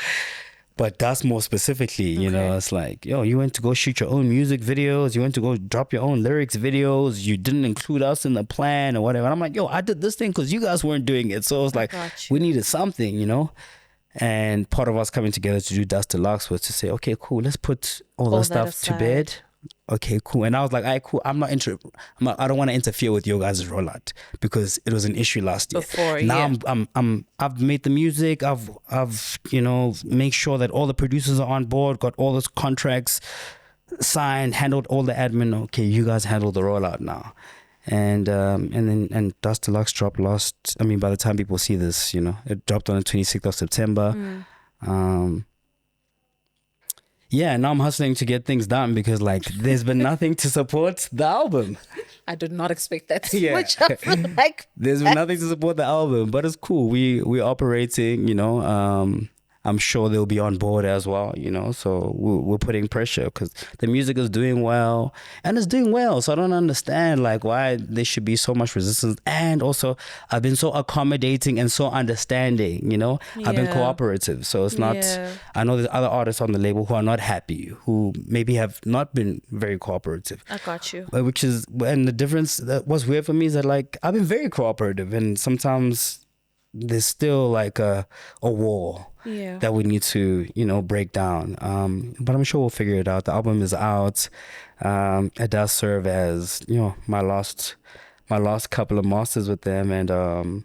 But DUST more specifically, it's like, you went to go shoot your own music videos. You went to go drop your own lyrics videos. You didn't include us in the plan or whatever. And I'm like, I did this thing because you guys weren't doing it. So it was like, we needed something, And part of us coming together to do DUST Deluxe was to say, okay, cool, let's put all the stuff to bed. Okay, cool. And I was like, all right, cool. I don't want to interfere with your guys' rollout, because it was an issue last year. Now I've made the music. I've make sure that all the producers are on board, got all those contracts signed, handled all the admin. Okay, you guys handle the rollout now. And then DUST Deluxe dropped by the time people see this, it dropped on the 26th of September. Now I'm hustling to get things done, because like there's been nothing to support the album. I did not expect that so much. I feel like there's been nothing to support the album, but it's cool. We're operating, I'm sure they'll be on board as well, so we're putting pressure, because the music is doing well, and it's doing well. So I don't understand like why there should be so much resistance. And also I've been so accommodating and so understanding, I've been cooperative. So it's not, I know there's other artists on the label who are not happy, who maybe have not been very cooperative. I got you. And the difference that was weird for me is that like I've been very cooperative, and sometimes there's still like a wall that we need to break down, but I'm sure we'll figure it out. The album is out. It does serve as my last couple of masters with them, and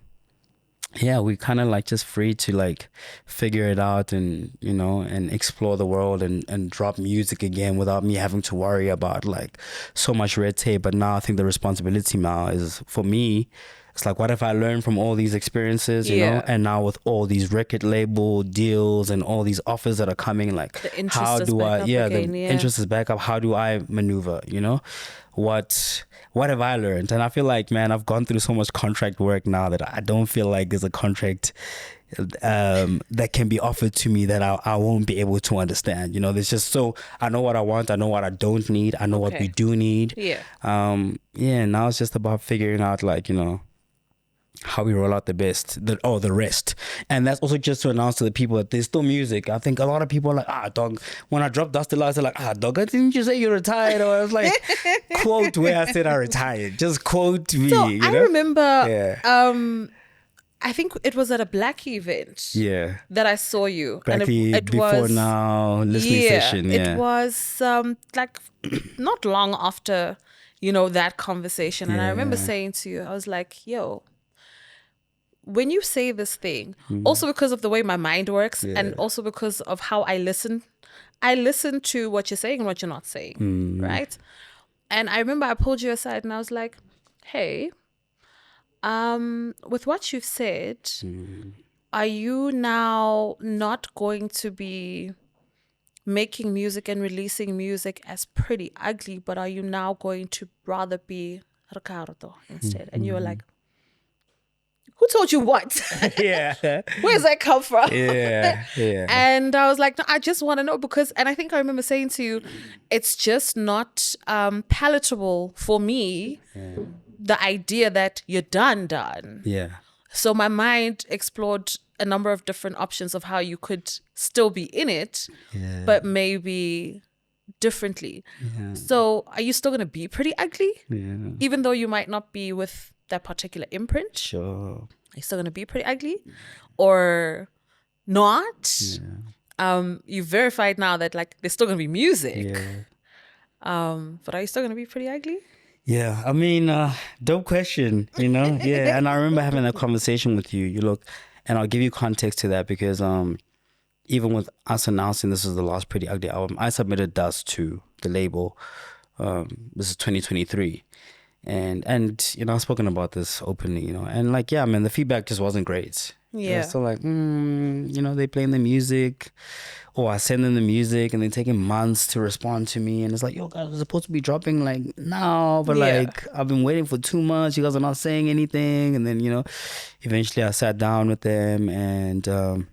we kind of like just free to like figure it out, and and explore the world, and drop music again without me having to worry about like so much red tape. But now I think the responsibility now is for me. It's like, what if I learn from all these experiences, and now with all these record label deals and all these offers that are coming, like, how do I, interest is back up. How do I maneuver, what have I learned? And I feel like, man, I've gone through so much contract work now that I don't feel like there's a contract that can be offered to me that I won't be able to understand. There's just, so I know what I want, I know what I don't need, I know what we do need. Now it's just about figuring out, like, how we roll out the rest. And that's also just to announce to the people that there's still music. I think a lot of people are like, dog, when I dropped DUST DLX, they're like, dog, didn't you say you retired? Or I was like, quote where I said I retired. Just quote me. So you I know? remember, I think it was at a Blackie event that I saw you. Blackie, and it before was, now, listening session. Yeah. It was like not long after, that conversation. And I remember saying to you, I was like, yo, when you say this thing, also because of the way my mind works and also because of how I listen to what you're saying and what you're not saying, right? And I remember I pulled you aside and I was like, hey, with what you've said, are you now not going to be making music and releasing music as Priddy Ugly, but are you now going to rather be Ricardo instead? And you were like, who told you what? Yeah. Where's that come from? Yeah. And I was like, no, I just want to know and I think I remember saying to you, it's just not palatable for me, the idea that you're done. Yeah. So my mind explored a number of different options of how you could still be in it, but maybe differently. Yeah. So are you still going to be Priddy Ugly? Yeah. Even though you might not be with that particular imprint? Sure. Are you still going to be Priddy Ugly? Or not? Yeah. You verified now that like there's still going to be music. Yeah. But are you still going to be Priddy Ugly? Yeah, I mean, dope question, Yeah, and I remember having that conversation with you. You look, and I'll give you context to that because even with us announcing this is the last Priddy Ugly album, I submitted DUST to the label. This is 2023, and I've spoken about this openly, and like the feedback just wasn't great. Yeah, so like they playing the music. Or I send them the music and they're taking months to respond to me. And it's like, yo, guys, we're supposed to be dropping like now. But like, I've been waiting for 2 months. You guys are not saying anything. And then, eventually I sat down with them and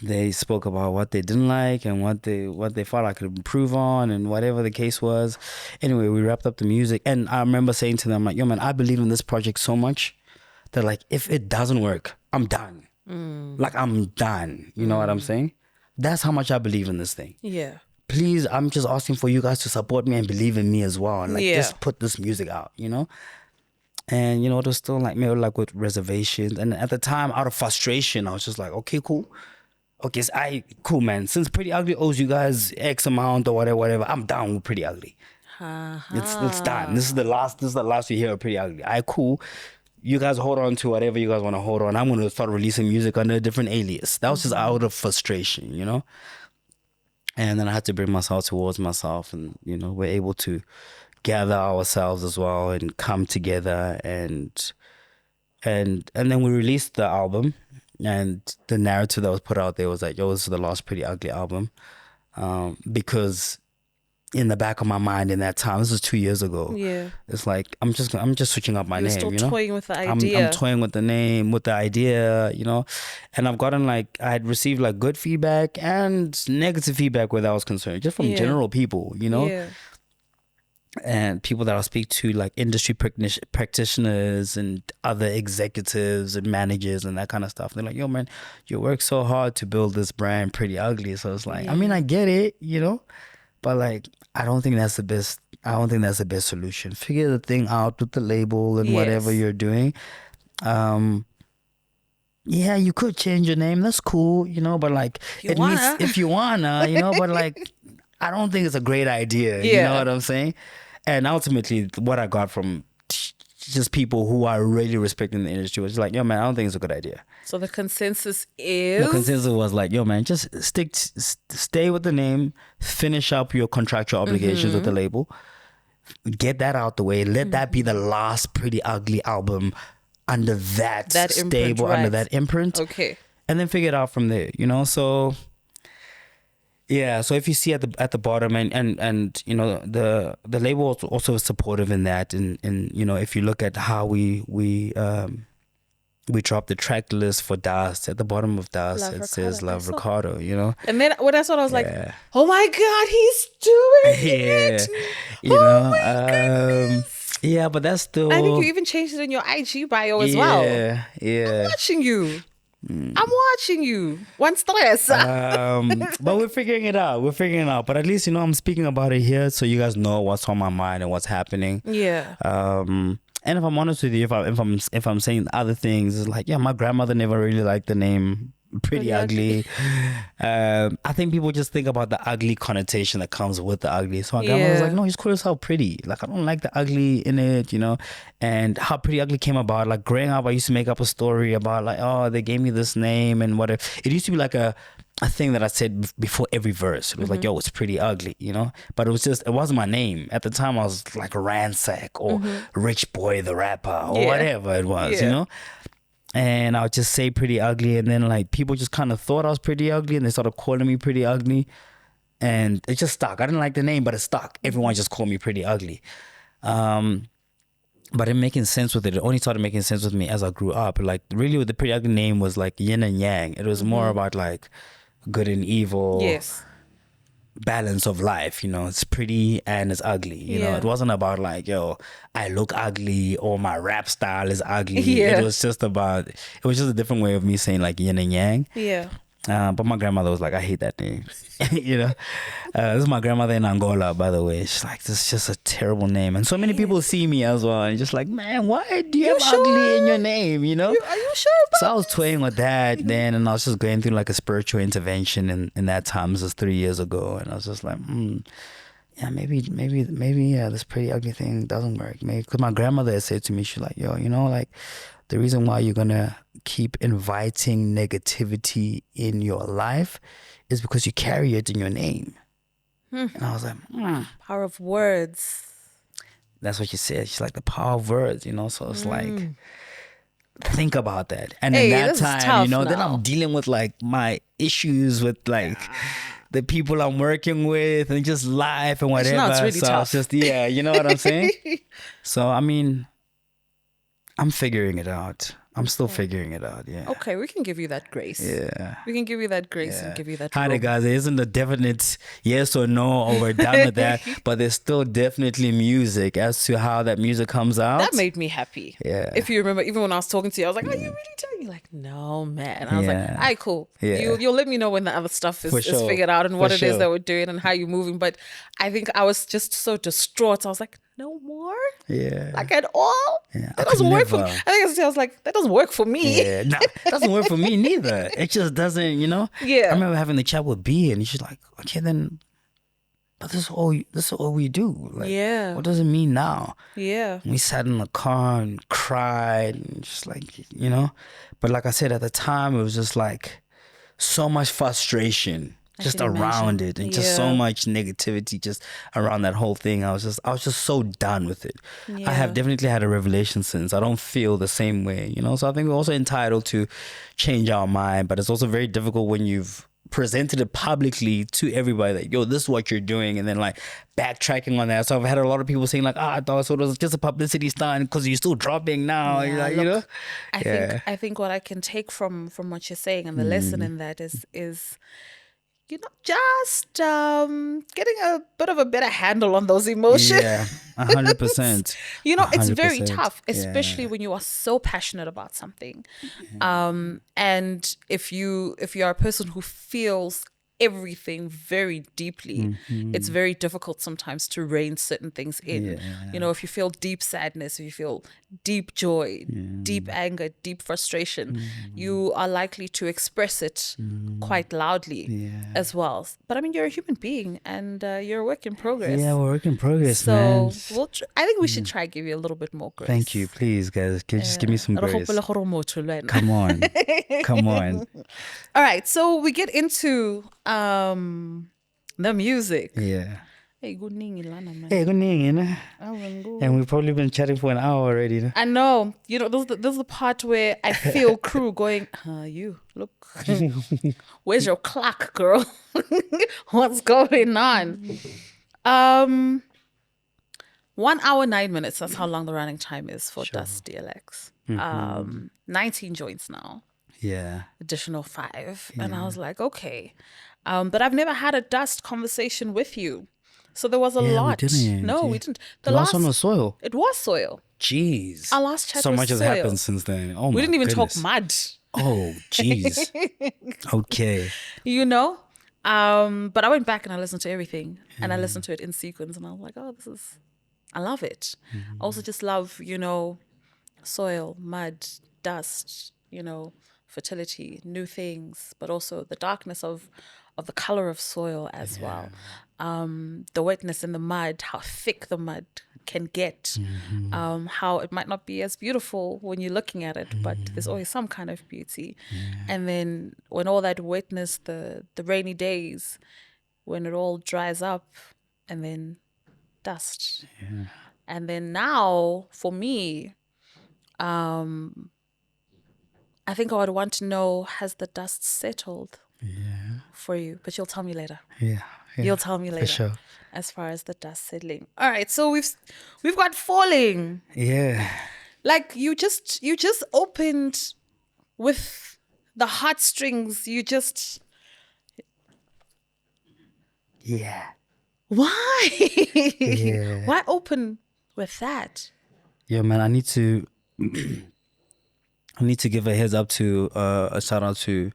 they spoke about what they didn't like and what they thought I could improve on and whatever the case was. Anyway, we wrapped up the music. And I remember saying to them, like, yo, man, I believe in this project so much that like, if it doesn't work, I'm done. Like, I'm done. You know what I'm saying? That's how much I believe in this thing. Yeah. Please, I'm just asking for you guys to support me and believe in me as well. And like, just put this music out, And, it was still like, maybe like with reservations. And at the time, out of frustration, I was just like, okay, cool. Okay, so cool, man. Since Priddy Ugly owes you guys X amount or whatever, I'm down with Priddy Ugly. It's done. This is the last we hear of Priddy Ugly. Cool. You guys hold on to whatever you guys want to hold on. I'm going to start releasing music under a different alias. That was just out of frustration, And then I had to bring myself towards myself and, we're able to gather ourselves as well and come together and then we released the album and the narrative that was put out there was like, yo, this is the last Priddy Ugly album. Because in the back of my mind in that time, this was 2 years ago. Yeah, it's like I'm just switching up my name. Still toying with the idea. I'm toying with the name, with the idea, And I've gotten I had received like good feedback and negative feedback where that was concerned, just from general people, Yeah. And people that I speak to, like industry practitioners and other executives and managers and that kind of stuff. They're like, yo, man, you work so hard to build this brand Priddy Ugly. So it's like, I mean, I get it, But like, I don't think that's the best. I don't think that's the best solution. Figure the thing out with the label and whatever you're doing. Yeah, you could change your name. That's cool, But like, if you wanna, But like, I don't think it's a great idea. You know what I'm saying? And ultimately, what I got from just people who are really respecting the industry was like, yo, man, I don't think it's a good idea. So the consensus is? The consensus was like, yo, man, just stay with the name, finish up your contractual obligations with the label, get that out the way, let that be the last Priddy Ugly album under that stable, imprint, right. Under that imprint. Okay. And then figure it out from there, So... Yeah, so if you see at the bottom and the label also is supportive in that, and if you look at how we dropped the track list for DUST at the bottom of DUST, says Love Ricardo, And then that's what I was like, oh my God, he's doing it. My goodness. Yeah, but that's still. I think you even changed it in your IG bio as well. Yeah, yeah. I'm watching you. I'm watching you. One stress. But we're figuring it out. But at least, I'm speaking about it here so you guys know what's on my mind and what's happening. Yeah. And if I'm honest with you, if I'm saying other things, it's like, yeah, my grandmother never really liked the name Priddy Ugly. I think people just think about the ugly connotation that comes with the ugly. So my grandma was like, no, just call yourself Pretty. Like, I don't like the ugly in it, and how Priddy Ugly came about. Like, growing up, I used to make up a story about like, oh, they gave me this name and whatever. It used to be like a thing that I said before every verse. It was like, yo, it's Pretty Ugly, but it wasn't my name at the time. I was like Ransack or Rich Boy the rapper or whatever it was, and I would just say Pretty Ugly, and then like people just kind of thought I was Pretty Ugly, and they started calling me Pretty Ugly, and it just stuck. I didn't like the name, but it stuck. Everyone just called me Pretty Ugly. But it making sense with it. It only started making sense with me as I grew up. Like really, with the Pretty Ugly name was like yin and yang. It was more about like good and evil. Yes. Balance of life, it's pretty and it's ugly, it wasn't about like, yo, I look ugly or my rap style is ugly. It was just a different way of me saying like yin and yang. But my grandmother was like, I hate that name. This is my grandmother in Angola, by the way. She's like, this is just a terrible name. And so many people see me as well and just like, man, why do you have ugly in your name, Are you sure about So I was toying with that then, and I was just going through like a spiritual intervention in that time. This was 3 years ago, and I was just like, yeah, maybe, this Pretty Ugly thing doesn't work. Maybe because my grandmother had said to me, she's like, yo, like the reason why you're gonna keep inviting negativity in your life is because you carry it in your name. And I was like, power of words. That's what she said. She's like, the power of words, so it's like, think about that. And in that time, then I'm dealing with like my issues with like the people I'm working with and just life and whatever. No, it's really tough. It's just, you know what I'm saying? So, I mean, I'm figuring it out. I'm still figuring it out, Okay, we can give you that grace. We can give you that grace and give you that Hi there, rope. guys. There isn't a definite yes or no or we're done with that, but there's still definitely music as to how that music comes out. That made me happy. If you remember, even when I was talking to you, I was like, are you really telling me? Like, no, man. I was like, all right, cool. You'll let me know when the other stuff is figured out and what it is that we're doing and how you're moving. But I think I was just so distraught. I was like, no more? Like at all? That doesn't work for me. I was like, that doesn't work for me. No, it doesn't work for me neither. It just doesn't, I remember having the chat with B and she's like, okay, then but this is all we do. Like, what does it mean now? We sat in the car and cried and just like, But like I said, at the time it was just like so much frustration just around it and just so much negativity just around that whole thing. I was just so done with it. I have definitely had a revelation since. I don't feel the same way, So I think we're also entitled to change our mind, but it's also very difficult when you've presented it publicly to everybody like, yo, this is what you're doing, and then like backtracking on that. So I've had a lot of people saying like, I thought so it was just a publicity stunt because you're still dropping now. Look, I think what I can take from what you're saying and the lesson in that is just getting a bit of a better handle on those emotions. 100%. It's very tough, especially when you are so passionate about something. And if you are a person who feels everything very deeply, it's very difficult sometimes to rein certain things in. If you feel deep sadness, if you feel deep joy, deep anger, deep frustration, you are likely to express it quite loudly as well. But I mean, you're a human being and you're a work in progress. Yeah, we're a work in progress, so man. I think we should try give you a little bit more grace. Thank you, please, guys. Just give me some grace. Come on. All right, so we get into the music. Hey, good evening, Lana, man. Hey, good evening. And we've probably been chatting for an hour already. I know. This is the part where I feel crew going, you, look. Where's your clock, girl? What's going on? 1 hour, 9 minutes. That's how long the running time is for DUST DLX. 19 joints now. Additional 5. And I was like, okay. But I've never had a DUST conversation with you. So there was a Yeah, we lot. didn't. No, Yeah. we didn't. The last one was soil. It was soil. Jeez. Our last chat so was much has soil. happened since then. Oh my We didn't even goodness. talk mud. Oh, jeez. Okay. You know? But I went back and I listened to everything. And I listened to it in sequence. And I was like, oh, I love it. I also just love, soil, mud, dust, fertility, new things, but also the darkness of the color of soil as well. The wetness in the mud, how thick the mud can get, how it might not be as beautiful when you're looking at it, but there's always some kind of beauty. And then when all that wetness, the rainy days, when it all dries up, and then dust. And then now, for me, I think I would want to know, has the dust settled for you? But you'll tell me later. Yeah. You'll tell me later. For sure. As far as the dust settling. All right, so we've got falling. Yeah. Like you just opened with the heartstrings. Yeah. Why? Yeah. Why open with that? Yeah, man, I need to give a heads up to a shout out to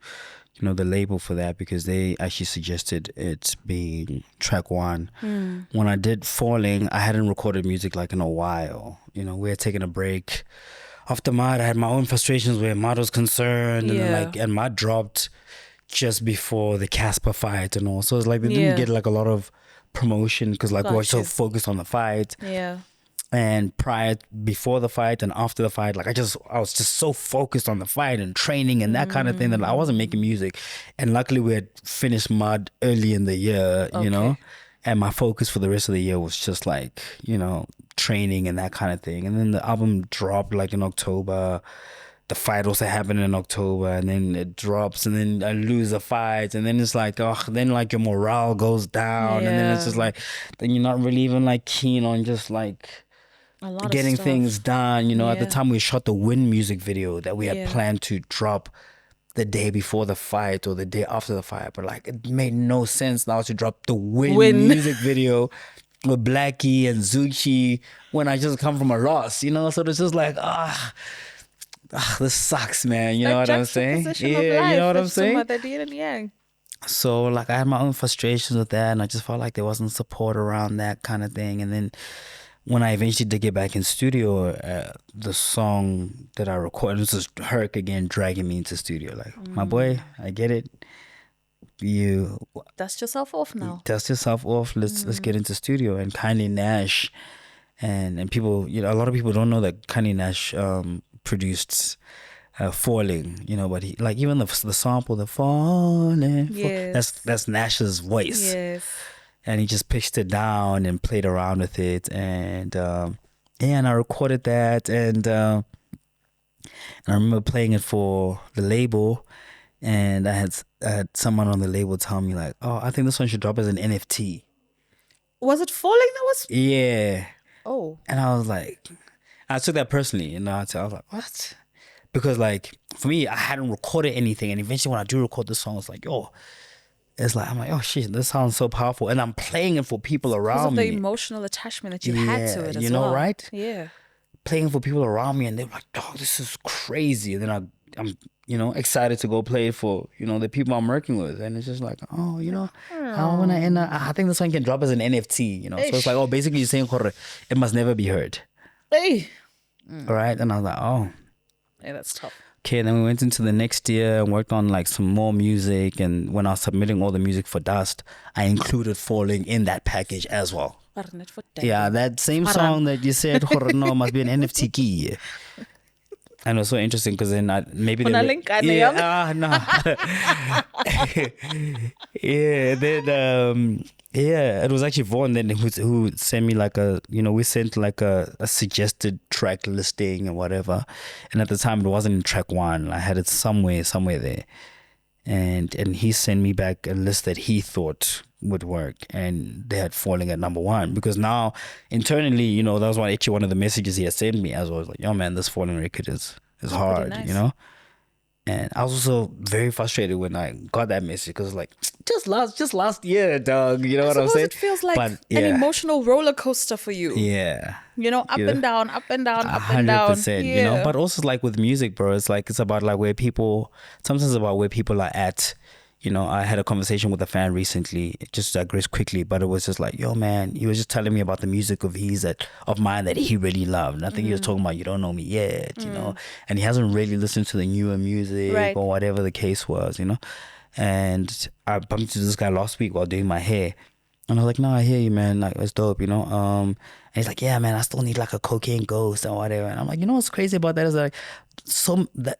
the label for that, because they actually suggested it being track 1. When I did Falling, I hadn't recorded music like in a while. We had taken a break after Mud. I had my own frustrations where Mud was concerned, and then Mud dropped just before the Casper fight and all. So it's like they didn't get like a lot of promotion because we were so focused on the fight. Yeah. And before the fight and after the fight, I was just so focused on the fight and training and that kind of thing that I wasn't making music. And luckily we had finished Mud early in the year, and my focus for the rest of the year was just training and that kind of thing. And then the album dropped in October. The fight also happened in October, and then it drops, and then I lose the fight, and then it's then your morale goes down, and then it's just then you're not really even keen on just getting things done. At the time we shot the Win music video that we had planned to drop the day before the fight or the day after the fight, but it made no sense now to drop the Win music video with Blackie and Zuchi when I just come from a loss, so it's just this sucks, man. You know what I'm saying? Yeah, you know what I'm saying? So I had my own frustrations with that, and I just felt like there wasn't support around that kind of thing. And then when I eventually did get back in studio, the song that I recorded, this is Herc again dragging me into studio. My boy, I get it. You dust yourself off now. Dust yourself off. Let's get into studio. And Kanye Nash, and people, a lot of people don't know that Kanye Nash produced Falling, but he even the sample, the Falling, that's Nash's voice. Yes. And he just pitched it down and played around with it, and and I recorded that, and I remember playing it for the label, and I had someone on the label tell me oh, I think this one should drop as an NFT. Was it Falling that was? Yeah. Oh. And I was I took that personally, and I was what? Because for me, I hadn't recorded anything, and eventually when I do record this song, it's I'm oh shit, this sounds so powerful, and I'm playing it for people around me. Because of the emotional attachment that you had to it as well. Right? Yeah. Playing for people around me, and they're oh, this is crazy. And then I'm excited to go play it for, the people I'm working with. And it's just oh, I want to end I think this one can drop as an NFT, So it's oh, basically you're saying it must never be heard. Hey. All right. And I was oh. Yeah, that's tough. Okay, then we went into the next year and worked on some more music, and when I was submitting all the music for Dust, I included Falling in that package as well. Yeah, that same song that you said no must be an NFT key. And it was so interesting because then maybe they it was actually Vaughn then who sent me we sent a suggested track listing and whatever, and at the time it wasn't in track 1. I had it somewhere there, and he sent me back a list that he thought would work, and they had Falling at number 1, because now internally, that was one of the messages he had sent me as well. Yo man, this Falling record is hard, nice. And I was also very frustrated when I got that message because like just last year, dog. You know what I'm suppose saying? it feels like But an emotional roller coaster for you. yeah. You know, up and down, up and down, up and down. 100%, you know. But also like with music, bro, it's like it's about like where people sometimes about where people are at. You know, I had a conversation with a fan recently, just to digress quickly, but it was just like, yo, man, he was just telling me about the music of mine that he really loved. And I think he was talking about You Don't Know Me Yet, you know, and he hasn't really listened to the newer music or whatever the case was, you know. And I bumped into this guy last week while doing my hair. And I was like, no, I hear you, man. Like, it's dope, you know. And he's like, yeah, man, I still need like a cocaine ghost or whatever. And I'm like, you know what's crazy about that is like,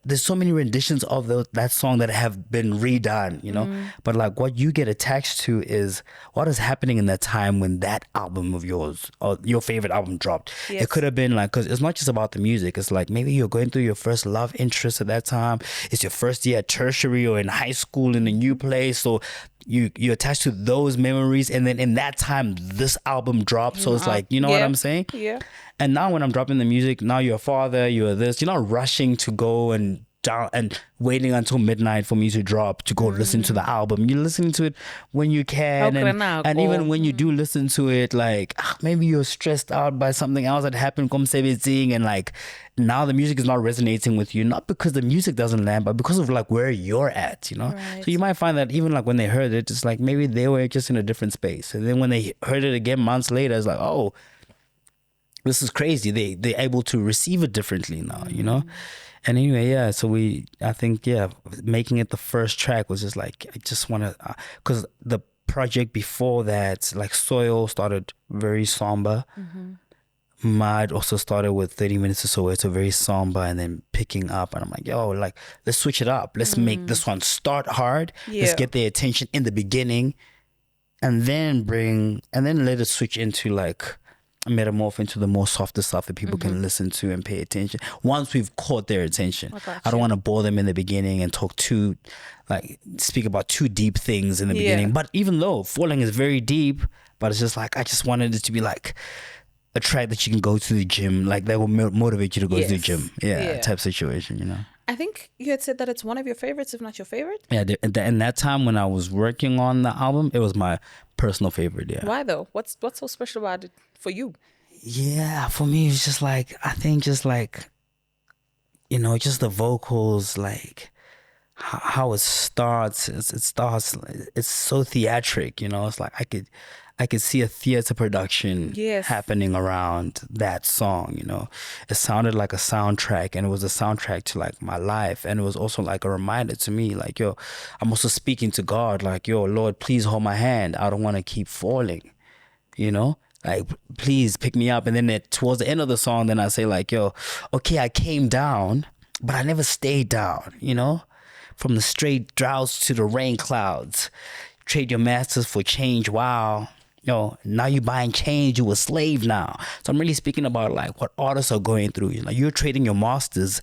there's so many renditions of that song that have been redone, you know. But like, what you get attached to is what is happening in that time when that album of yours or your favorite album dropped. Yes. It could have been like, because it's not just about the music. It's like maybe you're going through your first love interest at that time. It's your first year at tertiary or in high school in a new place. So you attach to those memories, and then in that time this album dropped. So it's like, you know what I'm saying? Yeah. And now when I'm dropping the music, now you're a father, you're this, you're not rushing to go and down and waiting until midnight for me to drop to go listen to the album. You're listening to it when you can, and even when you do listen to it, like maybe you're stressed out by something else that happened, and like now the music is not resonating with you, not because the music doesn't land, but because of like where you're at, you know. Right. So you might find that even like when they heard it, it's like maybe they were just in a different space, and then when they heard it again months later, it's like, oh, this is crazy. They're able to receive it differently now, you know. And anyway, yeah, so I think making it the first track was just like, I just want to, because the project before that, like Soil, started very somber. Mud also started with 30 minutes or so where it's a very somber and then picking up, and I'm like, yo, like, let's switch it up. Let's make this one start hard. Let's get their attention in the beginning, and then let it switch into like metamorph into the more softer stuff that people can listen to and pay attention once we've caught their attention. I don't want to bore them in the beginning and speak about too deep things in the beginning. But even though Falling is very deep, but it's just like, I just wanted it to be like a track that you can go to the gym, like that will motivate you to go to the gym. Type situation, you know. I think you had said that it's one of your favorites, if not your favorite. Yeah, in that time when I was working on the album, it was my personal favorite. Yeah. Why though? What's so special about it for you? Yeah, for me, it's just like, I think just like, you know, just the vocals, like how it starts. It's so theatric, you know. It's like I could see a theater production happening around that song, you know. It sounded like a soundtrack, and it was a soundtrack to like my life, and it was also like a reminder to me, like, yo, I'm also speaking to God, like, yo, Lord, please hold my hand. I don't want to keep falling, you know. Like, please pick me up. And then towards the end of the song, then I say like, yo, okay, I came down, but I never stayed down, you know. From the straight droughts to the rain clouds, trade your masters for change. Wow. Yo, now you buying change, you a slave now. So I'm really speaking about like what artists are going through. You know, you're trading your masters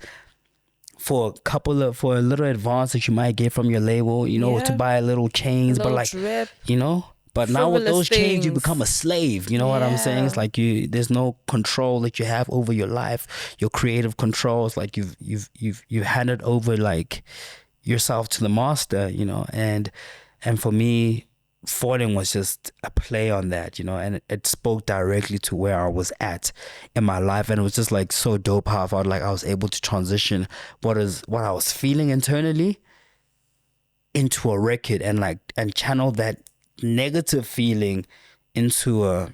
for a little advance that you might get from your label, you know, to buy a little chains, but like, drip, you know. But now with those chains, you become a slave. You know what I'm saying? It's like there's no control that you have over your life, your creative control. It's like you've handed over like yourself to the master, you know. And for me, Falling was just a play on that, you know, and it spoke directly to where I was at in my life, and it was just like so dope how I felt like I was able to transition what I was feeling internally into a record and channel that negative feeling into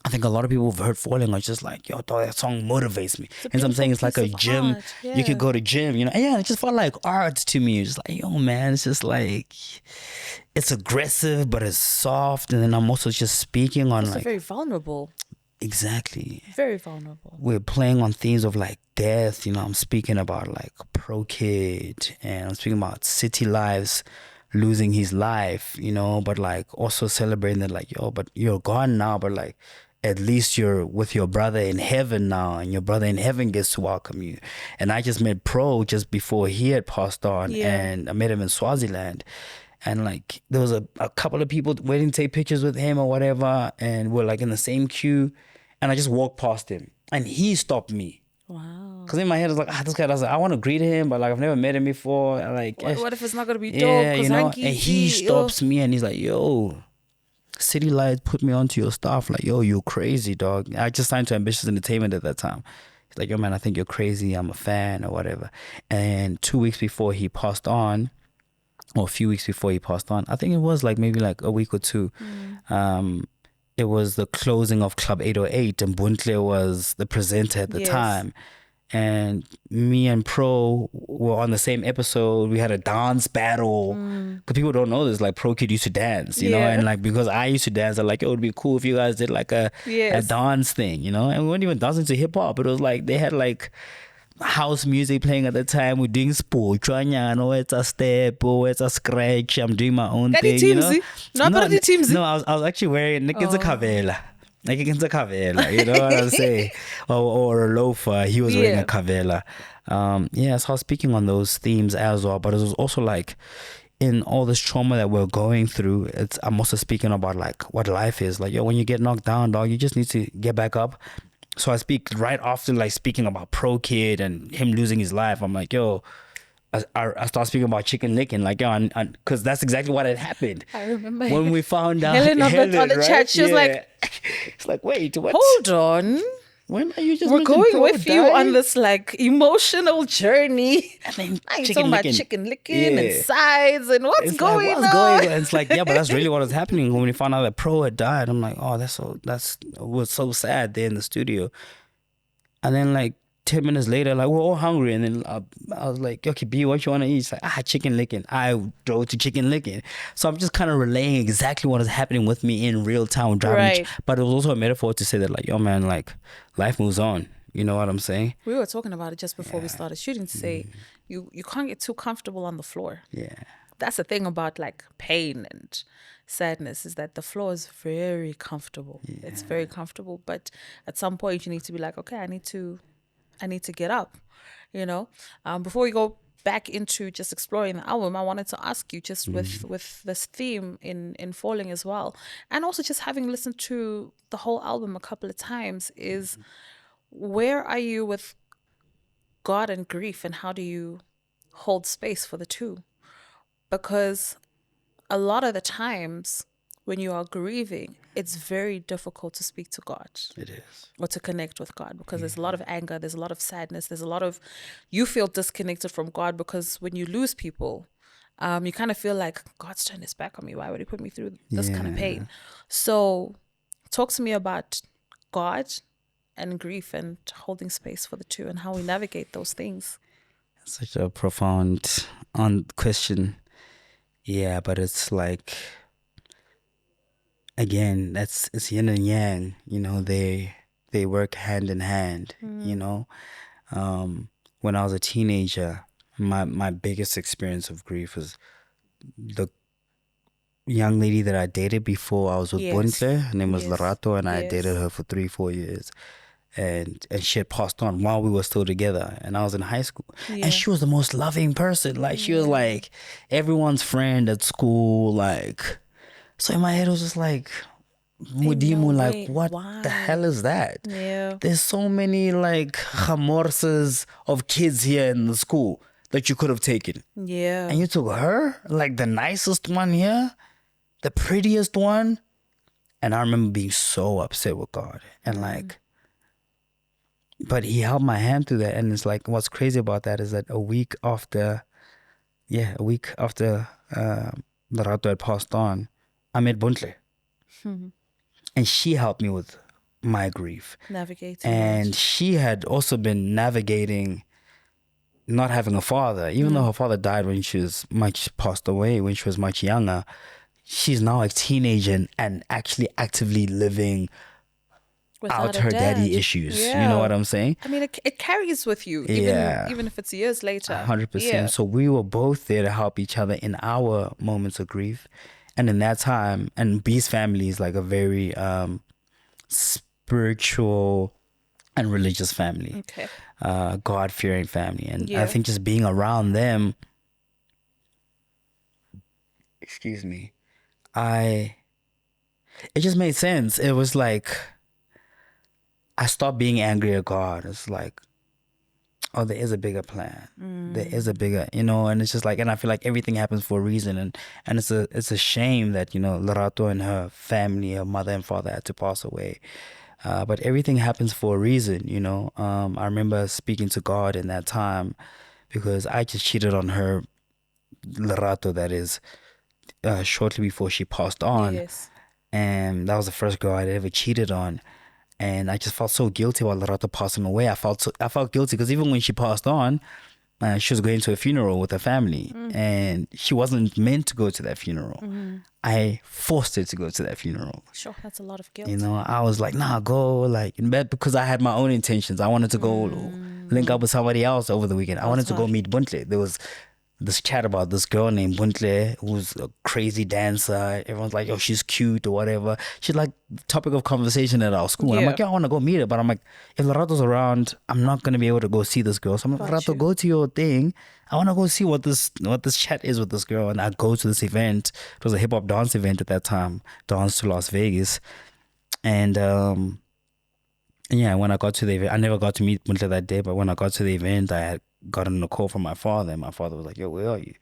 I think a lot of people who've heard Falling are just like, yo, dog, that song motivates me. And so I'm saying it's like a gym. You could go to gym, you know. And it just felt like art to me. It's like, yo, man, it's just like, it's aggressive, but it's soft. And then I'm also just speaking on it's very vulnerable. Exactly. Very vulnerable. We're playing on themes of like death, you know. I'm speaking about like Pro Kid, and I'm speaking about city lives, losing his life, you know, but like also celebrating that, like, yo, but you're gone now, but like at least you're with your brother in heaven now, and your brother in heaven gets to welcome you. And I just met Pro just before he had passed on, and I met him in Swaziland, and like there was a couple of people waiting to take pictures with him or whatever, and we're like in the same queue, and I just walked past him and he stopped me. Wow. Because in my head, I was like, this guy, I was like, I want to greet him, but like, I've never met him before. Like, What if it's not going to be dope? yeah, you know? And he stops me and he's like, yo, City Lights put me onto your stuff. Like, yo, you're crazy, dog. I just signed to Ambitious Entertainment at that time. He's like, yo, man, I think you're crazy. I'm a fan or whatever. And 2 weeks before he passed on, or a few weeks before he passed on, I think it was like maybe like a week or two, it was the closing of Club 808 and Buntle was the presenter at the time. And me and Pro were on the same episode. We had a dance battle. Because people don't know this, like Pro Kid used to dance, you know? And like, because I used to dance, I'm like, it would be cool if you guys did like a dance thing, you know? And we weren't even dancing to hip hop. It was like, they had like house music playing at the time. We're doing sport, it's a step, or it's a scratch. I'm doing my own thing, you know? No, I was actually wearing Nick a Cavella. Like against a Cavella, you know what I'm saying? Or a loafer. He was wearing a Cavella. So I was speaking on those themes as well. But it was also like, in all this trauma that we're going through, I'm also speaking about like what life is. Like, yo, when you get knocked down, dog, you just need to get back up. So I speak right after like speaking about Pro Kid and him losing his life. I'm like, yo, I start speaking about chicken licking, like, yo, because that's exactly what had happened. I remember when we found out Helen on the chat, she was like, it's like, wait, what? Hold on. When are you just We're going with you on this like emotional journey. And then I'm talking about chicken licking and sides and what's going on. And it's like, yeah, but that's really what was happening when we found out that Pro had died. I'm like, oh, it was so sad there in the studio. And then like 10 minutes later, like, we're all hungry. And then I was like, okay, B, what you want to eat? She's like, chicken licking. I drove to chicken licking. So I'm just kind of relaying exactly what is happening with me in real time driving. Right. But it was also a metaphor to say that, like, yo, man, like, life moves on. You know what I'm saying? We were talking about it just before we started shooting to say, you can't get too comfortable on the floor. Yeah. That's the thing about like pain and sadness, is that the floor is very comfortable. Yeah. It's very comfortable. But at some point you need to be like, okay, I need to get up, you know. Before we go back into just exploring the album, I wanted to ask you just with this theme in Falling as well, and also just having listened to the whole album a couple of times, is where are you with God and grief, and how do you hold space for the two? Because a lot of the times when you are grieving, it's very difficult to speak to God. It is. Or to connect with God, because there's a lot of anger, there's a lot of sadness, there's a lot of, you feel disconnected from God, because when you lose people, you kind of feel like God's turned his back on me. Why would he put me through this kind of pain? So talk to me about God and grief and holding space for the two, and how we navigate those things. Such a profound question. Yeah, but it's like, again, it's yin and yang, you know, they work hand in hand, you know. When I was a teenager, my biggest experience of grief was the young lady that I dated before I was with Buntle. Her name was Larato, and I dated her for 3-4 years. And she had passed on while we were still together, and I was in high school. And she was the most loving person. Like, she was like everyone's friend at school. Like, so in my head, it was just like, Mudimu, like, what the hell is that? Yeah. There's so many like chamorses of kids here in the school that you could have taken. Yeah. And you took her, like the nicest one here, the prettiest one. And I remember being so upset with God. And like, but he held my hand through that. And it's like, what's crazy about that is that a week after Larato had passed on, I met Buntle. And she helped me with my grief. Navigating. And she had also been navigating not having a father. Even though her father died when she was passed away when she was much younger, she's now a teenager and actually actively living without her daddy issues. You know what I'm saying? I mean, it carries with you, even if it's years later. 100%. So we were both there to help each other in our moments of grief. And in that time, and B's family is like a very spiritual and religious family. Okay. God-fearing family. And I think just being around them, it just made sense. It was like, I stopped being angry at God. It's like, oh, there is a bigger plan. There is a bigger, and it's just like, and I feel like everything happens for a reason, and it's a shame that Lerato and her family, her mother and father, had to pass away. But everything happens for a reason, I remember speaking to God in that time because I just cheated on her, Lerato, that is, shortly before she passed on. Yes. And that was the first girl I'd ever cheated on. And I just felt so guilty while Lerato passing away. I felt guilty because even when she passed on, she was going to a funeral with her family, and she wasn't meant to go to that funeral. I forced her to go to that funeral. Sure, that's a lot of guilt. I was like, nah, go, like, in bed, because I had my own intentions. I wanted to go link up with somebody else over the weekend. I wanted to go meet Buntle. There was this chat about this girl named Buntle who's a crazy dancer. Everyone's like, oh, she's cute or whatever. She's like the topic of conversation at our school. And I'm like, yeah, I want to go meet her. But I'm like, if Lerato's around, I'm not going to be able to go see this girl. So I'm like, Lerato, go to your thing. I want to go see what this chat is with this girl. And I go to this event. It was a hip hop dance event at that time. Dance to Las Vegas. And yeah, when I got to the event, I never got to meet Buntle that day. But when I got to the event, I had gotten a call from my father, and my father was like, yo, where are you?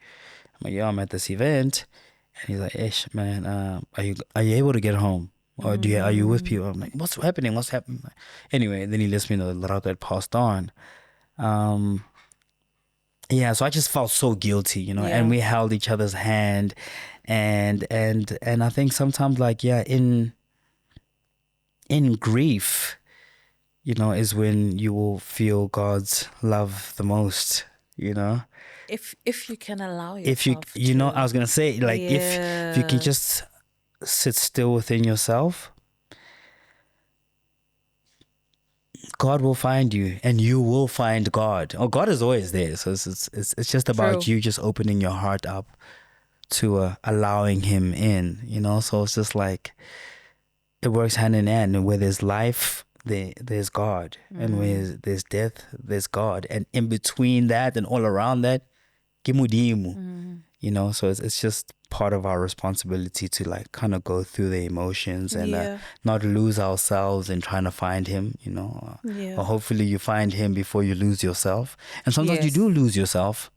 I'm like, yo, I'm at this event. And he's like, Ish, man, are you able to get home? Or are you with people? I'm like, what's happening? Anyway, then he lets me know that Lerato had passed on. Yeah, so I just felt so guilty, and we held each other's hand, and I think sometimes, like, in grief, is when you will feel God's love the most, If you can allow yourself. If you, I was gonna say, like, if you can just sit still within yourself, God will find you, and you will find God. Oh, God is always there. So it's just about you just opening your heart up to allowing Him in. So it's just like it works hand in hand. And where there's life, there's God, and where there's death, there's God, and in between that and all around that, kimudimu. So it's just part of our responsibility to, like, kind of go through the emotions and not lose ourselves in trying to find Him. Or hopefully you find Him before you lose yourself, and sometimes you do lose yourself.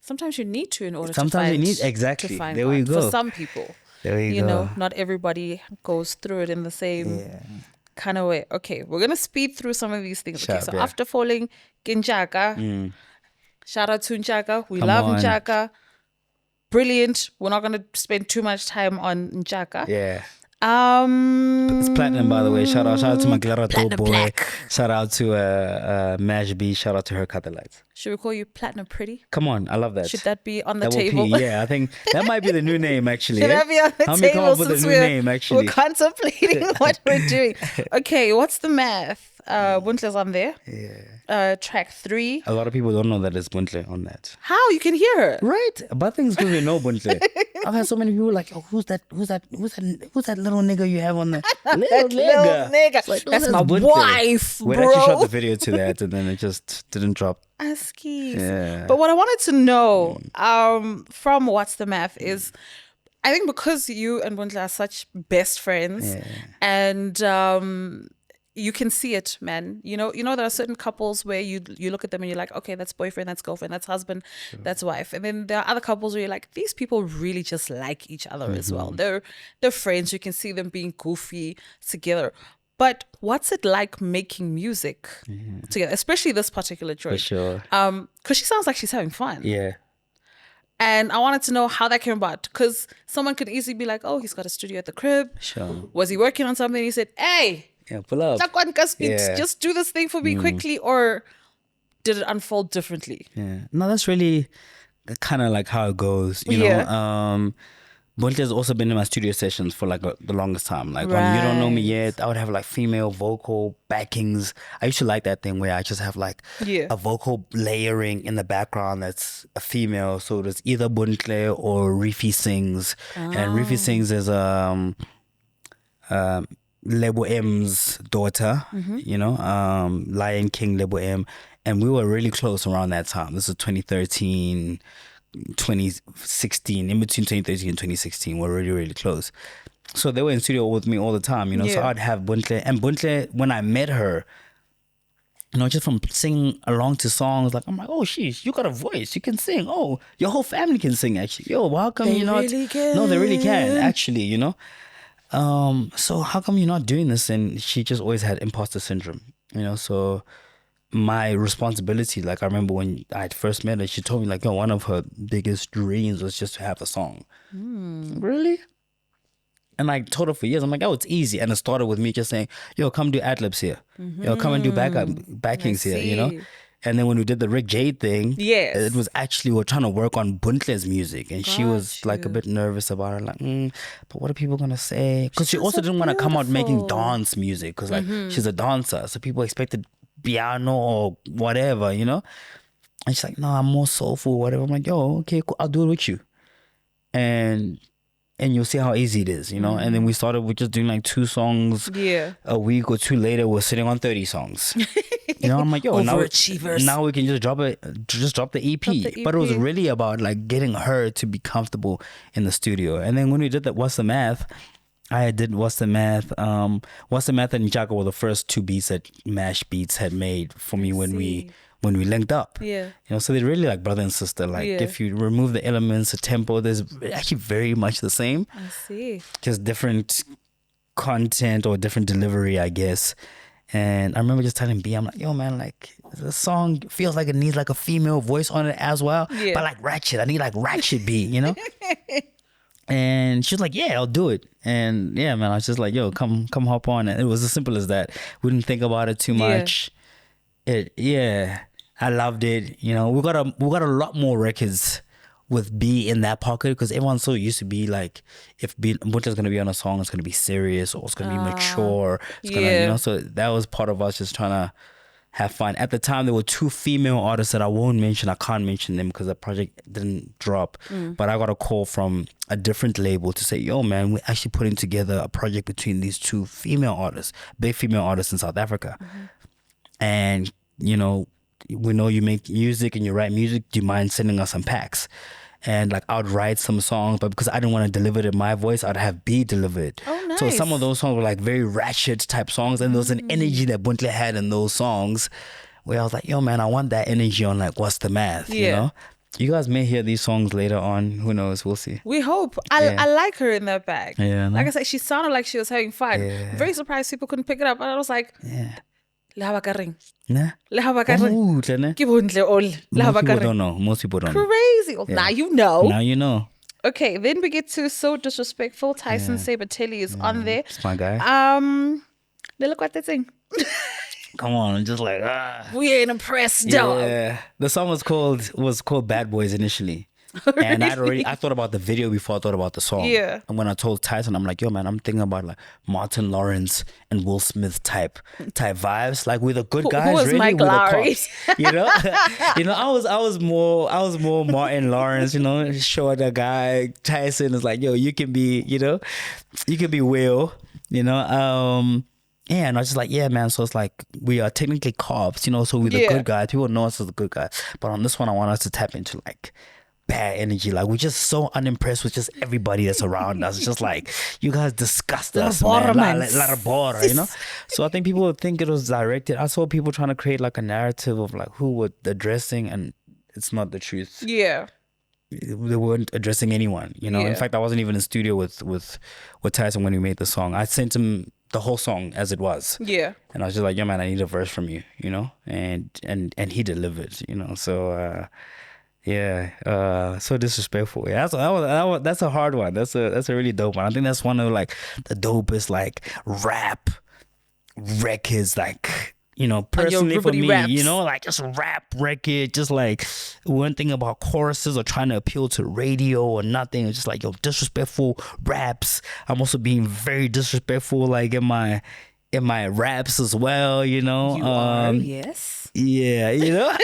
Sometimes you need to in order sometimes to find. You need exactly. To find there God. we go. For some people, there you go. Not everybody goes through it in the same kind of way. Okay, we're gonna speed through some of these things. Okay, so after falling, Kinjaka, shout out to Njaka. We love Njaka. Brilliant. We're not gonna spend too much time on Njaka. Yeah. It's platinum, by the way. Shout out to my Glarato boy. Black. Shout out to Mash B. Shout out to her, cut the lights. Should we call you Platinum Pretty? Come on, I love that. Should that be on the table? Yeah, I think that might be the new name, actually. Should that be on the table? Come up with a new name, actually. We're contemplating what we're doing. Okay, what's the math? Buntle's on there. Yeah. Track 3. A lot of people don't know that it's Buntle on that. How? You can hear her. Right. But things because we know Buntle. I've had so many people like, oh, who's that little nigga you have on the little nigga? Like, that's my wife, bro. We actually shot the video to that, and then it just didn't drop. Askies. Yeah. But what I wanted to know from What's the Math is, I think because you and Buntle are such best friends, and you can see it, man. There are certain couples where you look at them and you're like, okay, that's boyfriend, that's girlfriend, that's husband, that's wife. And then there are other couples where you're like, these people really just like each other as well. They're friends. You can see them being goofy together. But what's it like making music together, especially this particular choice? For sure. Because she sounds like she's having fun. Yeah. And I wanted to know how that came about, because someone could easily be like, oh, he's got a studio at the crib. Sure. Was he working on something? He said, hey, pull up. Just do this thing for me quickly, or did it unfold differently? Yeah. No, that's really kind of like how it goes. You know, Buntle's also been in my studio sessions for like the longest time. Like when You Don't Know Me Yet, I would have like female vocal backings. I used to like that thing where I just have like a vocal layering in the background that's a female. So there's either Buntle or Rifi sings. And Rifi sings is Lebo M's daughter, Lion King Lebo M. And we were really close around that time. This is 2013, 2016. In between 2013 and 2016, we're really, really close. So they were in studio with me all the time, So I'd have Buntle. And Buntle, when I met her, just from singing along to songs, like I'm like, oh sheesh, you got a voice, you can sing. Oh, your whole family can sing actually. Yo, well, how come you're not? Really can. No, they really can actually. So how come you're not doing this? And she just always had imposter syndrome. So my responsibility, like I remember when I had first met her, she told me like, yo, one of her biggest dreams was just to have a song. Really? And I told her for years, I'm like, oh, it's easy. And it started with me just saying, yo, come do ad-libs here. Yo, come and do backings here, And then when we did the Rick Jade thing, yes, it was actually, we're trying to work on Buntle's music. And she was like a bit nervous about it. Like, but what are people going to say? Because she also didn't want to come out making dance music. Because like, she's a dancer. So people expected piano or whatever, And she's like, no, I'm more soulful, whatever. I'm like, yo, okay, cool. I'll do it with you. And you'll see how easy it is, And then we started with just doing like 2 songs a week or 2 later. We're sitting on 30 songs. I'm like, yo, now we can just drop the EP. But it was really about like getting her to be comfortable in the studio. And then when we did that, What's the Math? I did What's the Math? What's the Math and Njaka were the first 2 beats that Mash Beats had made for me when we linked up. Yeah. So they're really like brother and sister. Like if you remove the elements, the tempo, there's actually very much the same. I see. Just different content or different delivery, I guess. And I remember just telling B, I'm like, yo man, like the song feels like it needs like a female voice on it as well. Yeah. But like ratchet. I need like ratchet B, And she was like, yeah, I'll do it. And yeah, man, I was just like, yo, come hop on. And it was as simple as that. We didn't think about it too much. I loved it. We got a lot more records with B in that pocket because everyone's so used to be like, if Bunta's gonna be on a song, it's gonna be serious or it's gonna be mature. It's gonna, so that was part of us just trying to have fun. At the time, there were 2 female artists that I won't mention. I can't mention them because the project didn't drop. But I got a call from a different label to say, yo, man, we're actually putting together a project between these 2 female artists, big female artists in South Africa. And, we know you make music and you write music. Do you mind sending us some packs? And like I'd write some songs, but because I didn't want to deliver it in my voice, I'd have B deliver it. Oh, nice. So some of those songs were like very ratchet type songs, and there was an energy that Buntle had in those songs where I was like, yo man, I want that energy on like What's the Math, You guys may hear these songs later on. Who knows? We'll see. We hope. I like her in that bag. Yeah, like I said, she sounded like she was having fun. Very surprised people couldn't pick it up. And I was like, Nah. Most people don't know. Crazy. Well, now you know. Now you know. Okay, then we get to So Disrespectful. Tyson Sabatelli is on there. It's my guy. Look what they sing. Come on, I'm just like we ain't impressed, dog. Yeah. The song was called Bad Boys initially. Really? And I thought about the video before I thought about the song. Yeah. And when I told Tyson, I'm like, yo man, I'm thinking about like Martin Lawrence and Will Smith type vibes. Like we're the good guys. Who was really, Mike Lowry? I was more Martin Lawrence, shorter guy. Tyson is like, yo, you can be Will, and I was just like, yeah, man. So it's like we are technically cops, so we're the good guys. People know us as the good guys. But on this one, I want us to tap into like bad energy. Like we're just so unimpressed with just everybody that's around us. It's just like, you guys disgust us, man. Lot of border, So I think people would think it was directed. I saw people trying to create like a narrative of like who were addressing, and it's not the truth. Yeah. They weren't addressing anyone, In fact, I wasn't even in studio with Tyson when we made the song. I sent him the whole song as it was. Yeah. And I was just like, yo man, I need a verse from you, and he delivered, So So Disrespectful. Yeah, that's a hard one. That's a really dope one. I think that's one of like the dopest like rap records, like personally for me, raps. Like just rap record, just like one thing about choruses or trying to appeal to radio or nothing. It's just like disrespectful raps. I'm also being very disrespectful like in my raps as well, You are, yes. Yeah,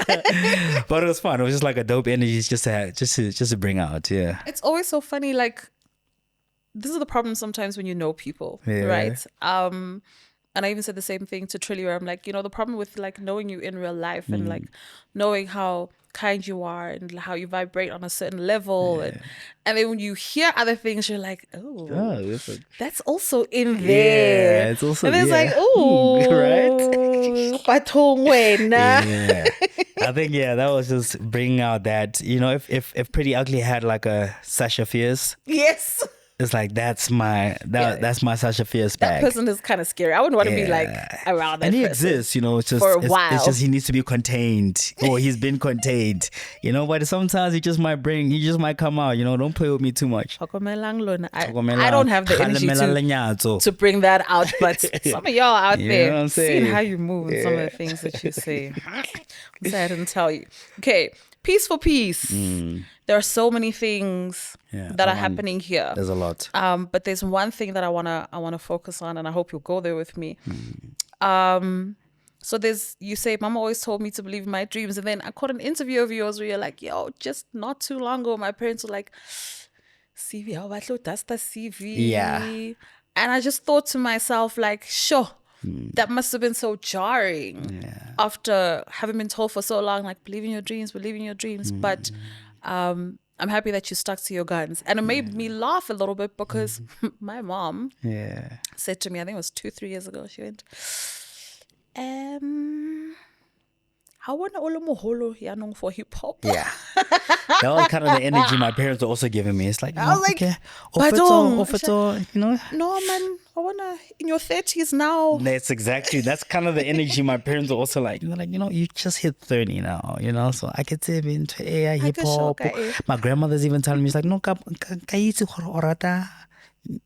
but it was fun. It was just like a dope energy just to bring out. Yeah, it's always so funny. Like this is the problem sometimes when you know people, right? And I even said the same thing to Trilly, where I'm like, the problem with like knowing you in real life and like knowing how kind you are and how you vibrate on a certain level, and then when you hear other things, you're like, oh, that's also in there. Yeah, it's also, and it's like, right? Yeah. I think that was just bringing out that, if Priddy Ugly had like a Sasha Fierce, yes, it's like that's my Sasha Fierce bag. That person is kind of scary. I wouldn't want to be like around that. And he person exists, it's just for a while. It's just he needs to be contained, or he's been contained, But sometimes he just might come out. Don't play with me too much. I don't have the energy to bring that out, but some of y'all out there, seeing how you move and some of the things that you say. I'm sorry I didn't tell you. Okay, peace for peace. There are so many things that are happening here. There's a lot. But there's one thing that I wanna focus on, and I hope you'll go there with me. So you say, Mama always told me to believe in my dreams, and then I caught an interview of yours where you're like, just not too long ago, my parents were like, CV, that's the CV. Yeah. And I just thought to myself, like, sure. That must have been so jarring after having been told for so long, like, believe in your dreams. But I'm happy that you stuck to your guns. And it made me laugh a little bit because my mom said to me, I think it was 2-3 years ago, she went, I want to for hip hop. Yeah. That was kind of the energy my parents were also giving me. It's like, I was like, okay, no, man, I want to, in your 30s now. That's kind of the energy my parents were also like, you just hit 30 now, so I could say into hip hop. My grandmother's even telling me, it's like, no,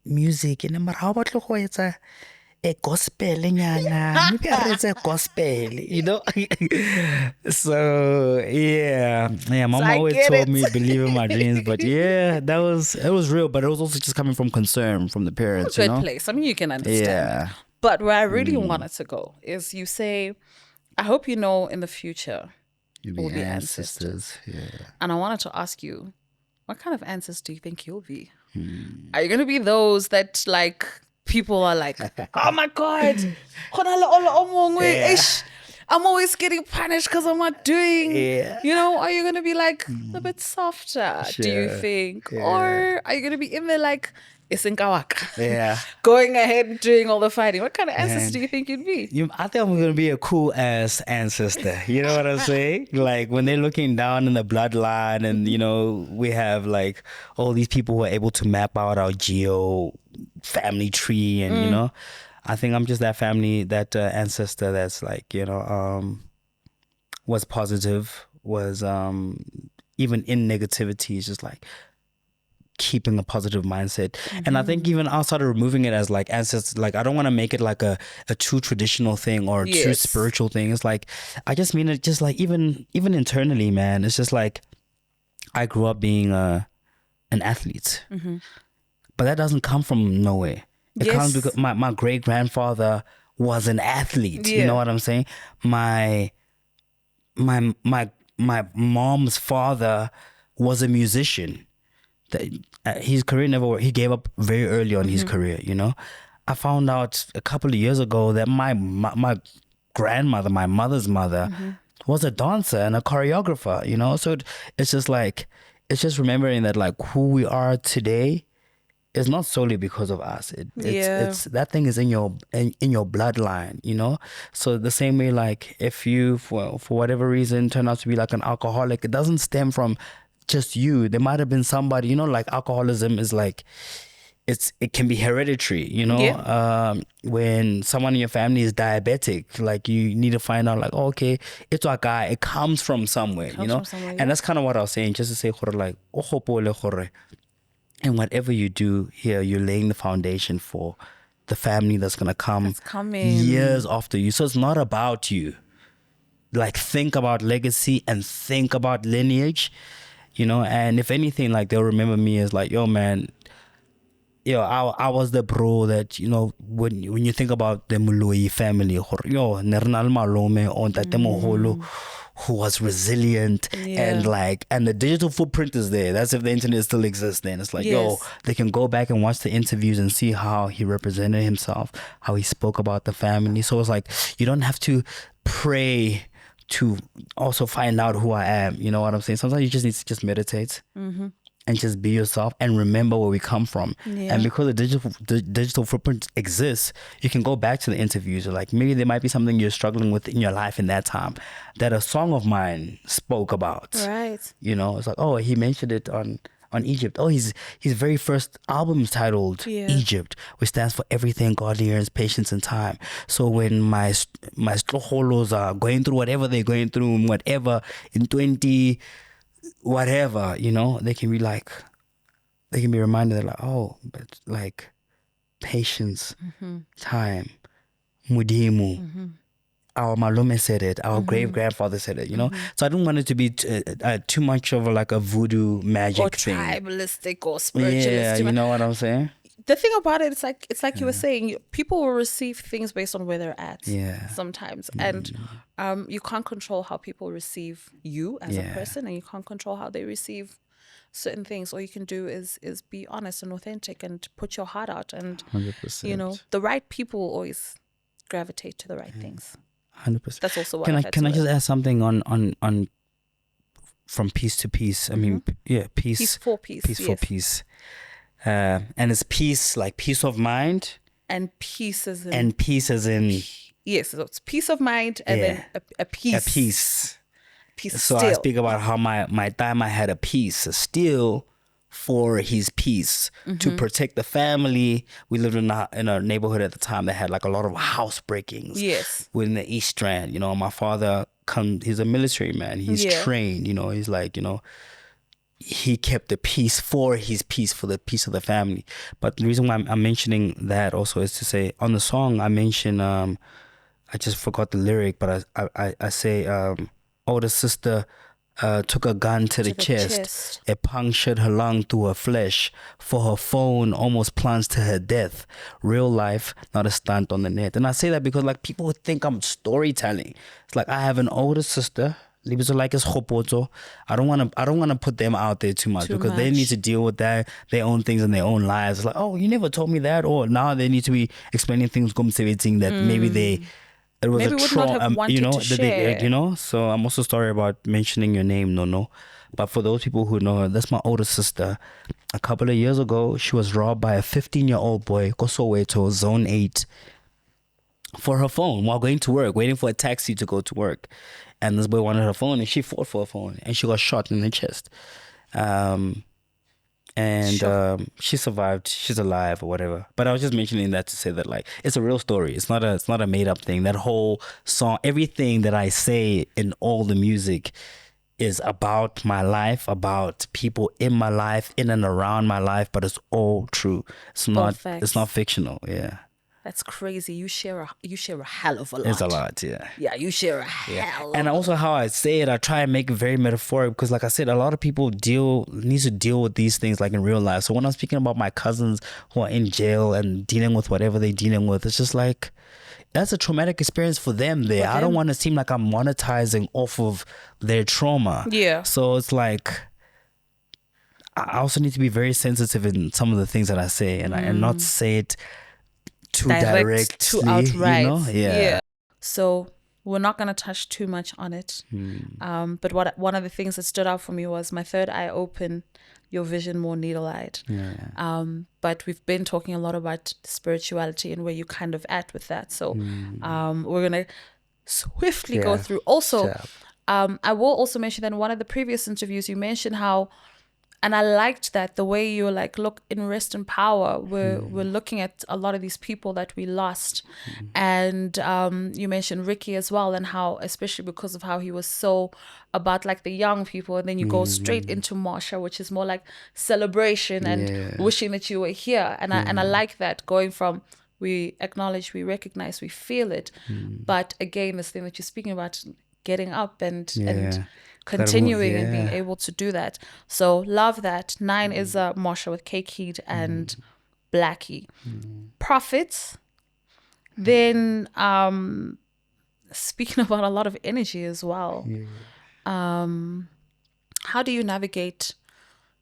music, and how about a gospel, maybe I read a gospel, So Mama always told me believe in my dreams, but it was real, but it was also just coming from concern from the parents. Good place. I mean, you can understand. Yeah. But where I really wanted to go is, you say, I hope in the future we'll be ancestors. Yeah. And I wanted to ask you, what kind of ancestors do you think you'll be? Are you going to be those that like people are like, oh my God, I'm always getting punished because I'm not doing, are you going to be like a bit softer, do you think? Yeah. Or are you going to be in there like, Yeah. going ahead and doing all the fighting? What kind of ancestor do you think you'd be? I think I'm going to be a cool ass ancestor. You know what I'm saying? Like when they're looking down in the bloodline and, we have like all these people who are able to map out our geo family tree and, I think I'm just that ancestor that's like, was positive, was even in negativity, is just like keeping a positive mindset. And I think even outside of removing it as like ancestors, like I don't want to make it like a too traditional thing or too spiritual thing. It's like, I just mean it just like even internally, man. It's just like I grew up being an athlete, but that doesn't come from nowhere. It comes because my great grandfather was an athlete. You know what I'm saying? My mom's father was a musician. His career never worked. He gave up very early on his career, I found out a couple of years ago that my grandmother, my mother's mother, was a dancer and a choreographer, so it's just like, it's just remembering that like who we are today is not solely because of us. It's that thing is in your bloodline, so the same way, like if you for whatever reason turn out to be like an alcoholic, it doesn't stem from just you. There might have been somebody, like alcoholism is like, it can be hereditary, when someone in your family is diabetic, like you need to find out like, okay, it's a guy, it comes from somewhere, and that's kind of what I was saying, just to say like, and whatever you do here, you're laying the foundation for the family that's going to come years after you. So it's not about you. Like think about legacy and think about lineage, and if anything, like they'll remember me as like, yo man, I was the bro that, when you think about the Muloi family, ne re na le malome or ntate moholo who was resilient, and the digital footprint is there. That's if the internet still exists. Then it's like, they can go back and watch the interviews and see how he represented himself, how he spoke about the family. So it's like, you don't have to pray to also find out who I am. You know what I'm saying? Sometimes you just need to just meditate. And just be yourself and remember where we come from. And because the digital footprint exists, you can go back to the interviews. Like, maybe there might be something you're struggling with in your life in that time that a song of mine spoke about. Right. It's like, oh, he mentioned it on Egypt. Oh, his very first album is titled Egypt, which stands for everything God yearns, patience and time. So when my stroholos are going through whatever they're going through, in 20 whatever, they can be reminded, they're like, oh, but like patience, time, mudimu. Our malume said it, our great grandfather said it, So I don't want it to be too much of a voodoo magic or thing, tribalistic or spiritualistic. Yeah, you know what I'm saying? The thing about it, it's like you were saying, people will receive things based on where they're at. Sometimes, and you can't control how people receive you as a person, and you can't control how they receive certain things. All you can do is be honest and authentic and put your heart out, and 100%. The right people will always gravitate to the right things. 100%. That's also what can I just add something on from piece to piece? I mean, piece for piece, for piece. And it's peace, like peace of mind, and peace as in yes, so it's peace of mind, and then a peace. So still. I speak about how my time I had a peace, a still for his peace to protect the family. We lived in a neighborhood at the time that had like a lot of house breakings. Within the East Strand, my father he's a military man. He's trained. He's like he kept the peace for his peace, for the peace of the family. But the reason why I'm mentioning that also is to say, on the song I mention, I just forgot the lyric, but I say, older sister took a gun to the chest. It punctured her lung through her flesh. For her phone almost plunged to her death. Real life, not a stunt on the net. And I say that because like people would think I'm storytelling. It's like I have an older sister. I don't want to put them out there too much because they need to deal with their own things in their own lives. It's like, oh, you never told me that, or now they need to be explaining things that maybe it was maybe a trauma, to share. So I'm also sorry about mentioning your name, no. But for those people who know her, that's my older sister. A couple of years ago, she was robbed by a 15-year-old boy, Kosoweto, Zone 8, for her phone while going to work, waiting for a taxi to go to work. And this boy wanted her phone, and she fought for her phone, and she got shot in the chest. She survived. She's alive or whatever. But I was just mentioning that to say that like it's a real story. It's not a made up thing. That whole song, everything that I say in all the music is about my life, about people in my life, in and around my life. But it's all true. It's not fictional. Yeah. That's crazy. You share a hell of a lot. It's a lot, yeah. Yeah, you share a hell. And also how I say it, I try and make it very metaphoric because, like I said, a lot of people need to deal with these things like in real life. So when I'm speaking about my cousins who are in jail and dealing with whatever they're dealing with, it's just like that's a traumatic experience for them there. I don't want to seem like I'm monetizing off of their trauma. Yeah. So it's like I also need to be very sensitive in some of the things that I say and not say it too direct, too outright. Yeah. So we're not going to touch too much on it. But one of the things that stood out for me was my third eye open, your vision more needle-eyed. But we've been talking a lot about spirituality and where you kind of at with that. So we're going to swiftly go through. Also, I will also mention that in one of the previous interviews, you mentioned how, and I liked that, the way you're like, look, in Rest and Power, we're looking at a lot of these people that we lost. And you mentioned Ricky as well, and how, especially because of how he was so about like the young people, and then you go straight into Marsha, which is more like celebration and wishing that you were here. And I like that, going from we acknowledge, we recognize, we feel it. But again, this thing that you're speaking about, getting up and continuing and being able to do that. So love that. 9 is Marsha with Cake Heat and Blackie. Profits. Then speaking about a lot of energy as well. How do you navigate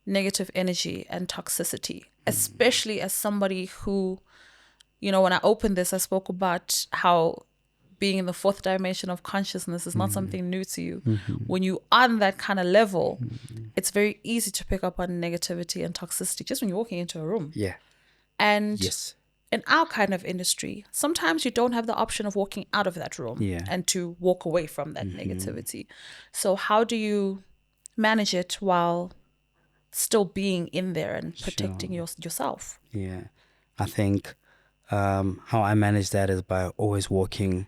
negative energy and toxicity, especially as somebody who, you know, when I opened this, I spoke about how being in the fourth dimension of consciousness is not something new to you. When you are on that kind of level, it's very easy to pick up on negativity and toxicity just when you're walking into a room. Yeah. And Yes. in our kind of industry, sometimes you don't have the option of walking out of that room and to walk away from that negativity. So how do you manage it while still being in there and protecting yourself? Yeah. I think how I manage that is by always walking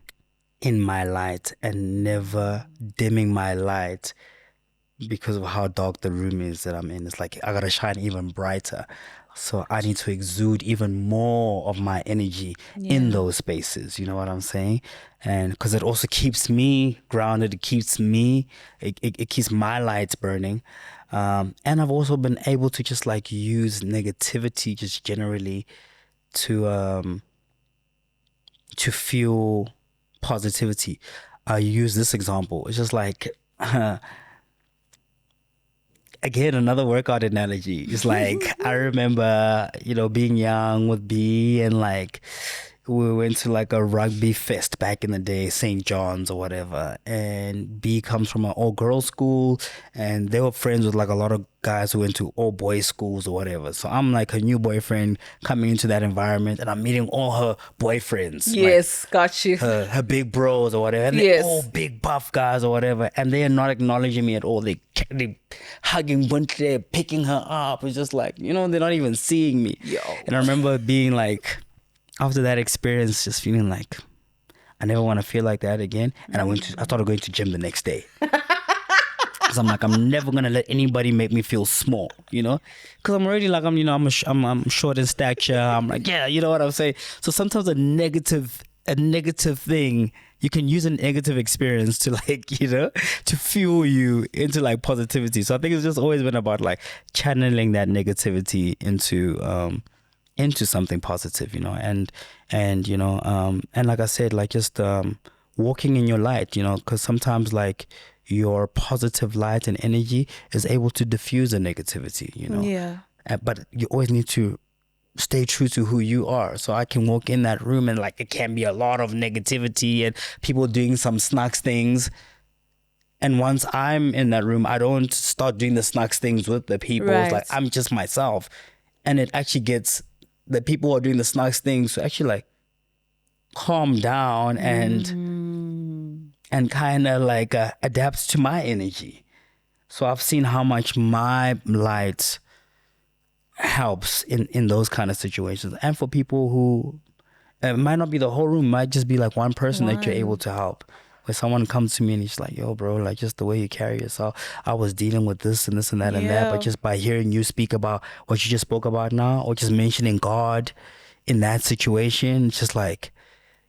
in my light and never dimming my light because of how dark the room is that I'm in. It's like I gotta shine even brighter. So I need to exude even more of my energy in those spaces. You know what I'm saying? And because it also keeps me grounded, it keeps my lights burning. And I've also been able to just like use negativity just generally to fuel positivity. I use this example. It's just like again, another workout analogy. It's like I remember, you know, being young with B, and like we went to like a rugby fest back in the day, St. John's or whatever. And B comes from an all girls school, and they were friends with like a lot of guys who went to all boys schools or whatever. So I'm like her new boyfriend coming into that environment, and I'm meeting all her boyfriends. Yes, like got you. Her big bros or whatever. And they're all big buff guys or whatever. And they are not acknowledging me at all. They hugging Buntle, picking her up. It's just like, you know, they're not even seeing me. Yo. And I remember being like, after that experience, just feeling like I never want to feel like that again. And I started going to gym the next day. Because I'm like, I'm never going to let anybody make me feel small, you know? Because I'm already like, I'm short in stature. I'm like, yeah, you know what I'm saying? So sometimes a negative thing, you can use a negative experience to like, you know, to fuel you into like positivity. So I think it's just always been about like channeling that negativity into something positive, you know, and you know, and like I said, like just walking in your light, you know, because sometimes like your positive light and energy is able to diffuse the negativity, you know. Yeah. But you always need to stay true to who you are. So I can walk in that room and like it can be a lot of negativity and people doing some snacks things. And once I'm in that room, I don't start doing the snacks things with the people. Right. It's like I'm just myself. And it actually gets the people who are doing the snacks things to actually like calm down and kind of like adapt to my energy. So I've seen how much my light helps in those kind of situations. And for people who, it might not be the whole room, might just be like one person that you're able to help. Where someone comes to me and he's like, yo, bro, like just the way you carry yourself, I was dealing with this and this and that and that. But just by hearing you speak about what you just spoke about now, or just mentioning God in that situation, it's just like,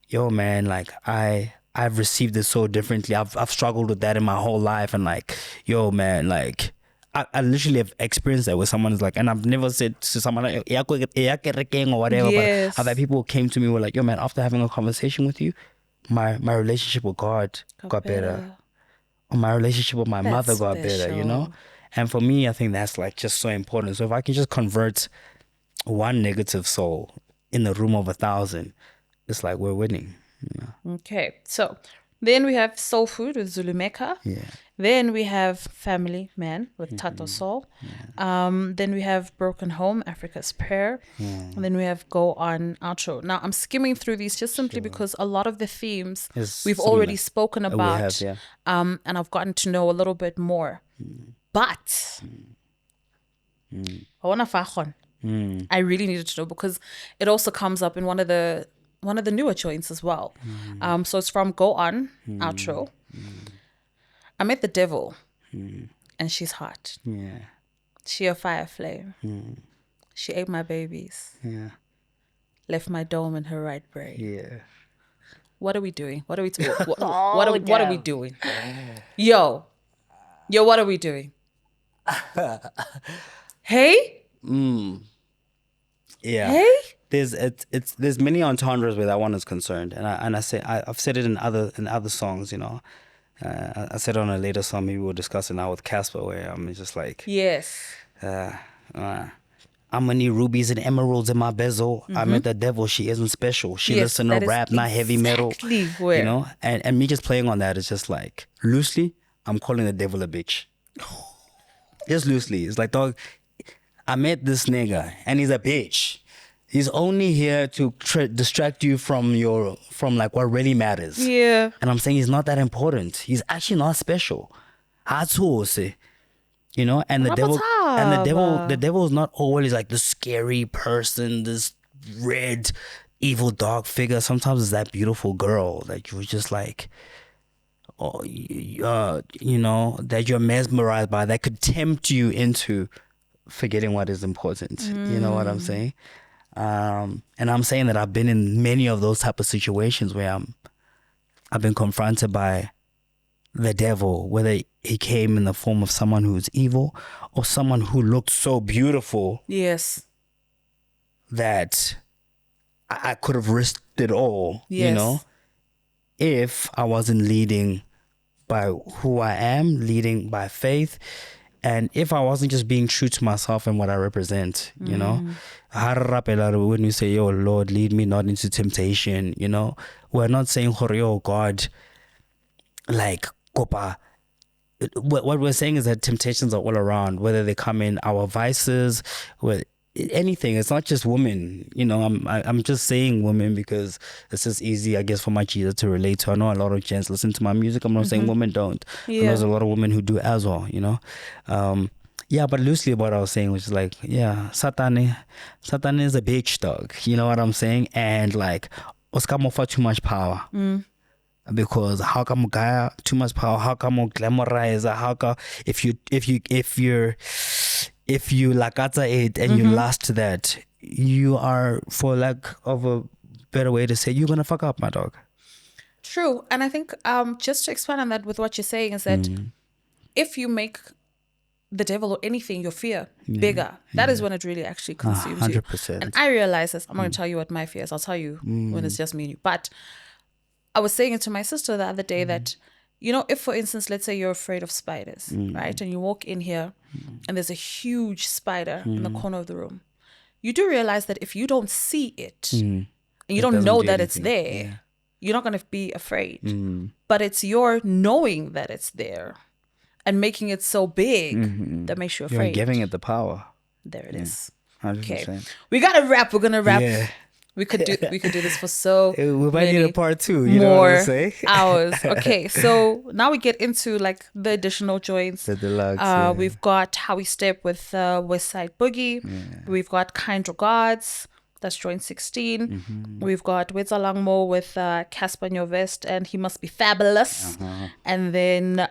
yo, man, like I've received it so differently. I've struggled with that in my whole life. And like, yo, man, like I literally have experienced that with someone who's like, and I've never said to someone like, or whatever, but I've had people who came to me were like, yo, man, after having a conversation with you, my relationship with God got better. Or my relationship with my mother got better, you know? And for me, I think that's like just so important. So if I can just convert one negative soul in the room of 1,000, it's like we're winning. Yeah. Okay, so then we have Soul Food with Zulumeka. Yeah. Then we have Family Man with Tato Soul. Then we have Broken Home, Africa's Prayer. And then we have Go On Outro. Now I'm skimming through these just simply because a lot of the themes we've already spoken about. And I've gotten to know a little bit more. But I really needed to know because it also comes up in one of the newer joints as well. So it's from Go On Outro. I met the devil and she's hot. Yeah. She a fire flame. She ate my babies. Yeah. Left my dome in her right brain. Yeah. What are we doing? What are we what are we doing? Yo, what are we doing? Hey? Yeah. Hey? There's many entendres where that one is concerned, and I've said it in other songs, you know. I said on a later song, maybe we'll discuss it now with Casper, where I'm just like, Yes. I'm gonna need rubies and emeralds in my bezel. I met the devil. She isn't special. She Yes, listen to that is rap, not heavy metal. exactly where. You know, and me just playing on that is just like loosely. I'm calling the devil a bitch. Just loosely. It's like, dog, I met this nigga and he's a bitch. He's only here to distract you from like what really matters. Yeah. And I'm saying he's not that important. He's actually not special. You know, and the devil is not always like the scary person, this red evil dog figure. Sometimes it's that beautiful girl that you're just like, you know, that you're mesmerized by, that could tempt you into forgetting what is important. You know what I'm saying? And I'm saying that I've been in many of those type of situations where I've been confronted by the devil, whether he came in the form of someone who's evil or someone who looked so beautiful. Yes. That I could have risked it all, Yes. you know, if I wasn't leading by who I am, leading by faith, and if I wasn't just being true to myself and what I represent, you know. When you say, yo, Lord, lead me not into temptation, you know, we're not saying, oh, God, like, kopa. What we're saying is that temptations are all around, whether they come in our vices, with anything. It's not just women, you know. I'm just saying women because it's just easy, I guess, for my Jesus to relate to. I know a lot of gents listen to my music. I'm not saying women don't. Yeah. And there's a lot of women who do as well, you know. Yeah, but loosely what I was saying was like, yeah, Satan is a bitch, dog. You know what I'm saying? And like, Oscar for too much power. Because how come guy too much power? How come glamorize? How come if you lakata it and you lust that, you are, for lack of a better way to say, you're gonna fuck up, my dog. True. And I think just to expand on that with what you're saying is that if you make the devil or anything your fear bigger, that is when it really actually consumes 100%. you. And I realize this. I'm going to tell you what my fear is. I'll tell you when it's just me and you. But I was saying it to my sister the other day that, you know, if for instance, let's say you're afraid of spiders, right? And you walk in here and there's a huge spider in the corner of the room. You do realize that if you don't see it and you don't know that it's there, you're not going to be afraid. But it's your knowing that it's there and making it so big that makes you afraid. You're giving it the power. There it is. 100%. Okay. We got to wrap. We're going to wrap. Yeah. We could do this for so we might need a part 2, you more know what I'm saying? hours. Okay, so now we get into like the additional joints. The Deluxe. We've got How We Step with West Side Boogie. We've got Kind Regards. That's joint 16. We've got Wetsalangmo with Casper Nyovest and He Must Be Fabulous. And then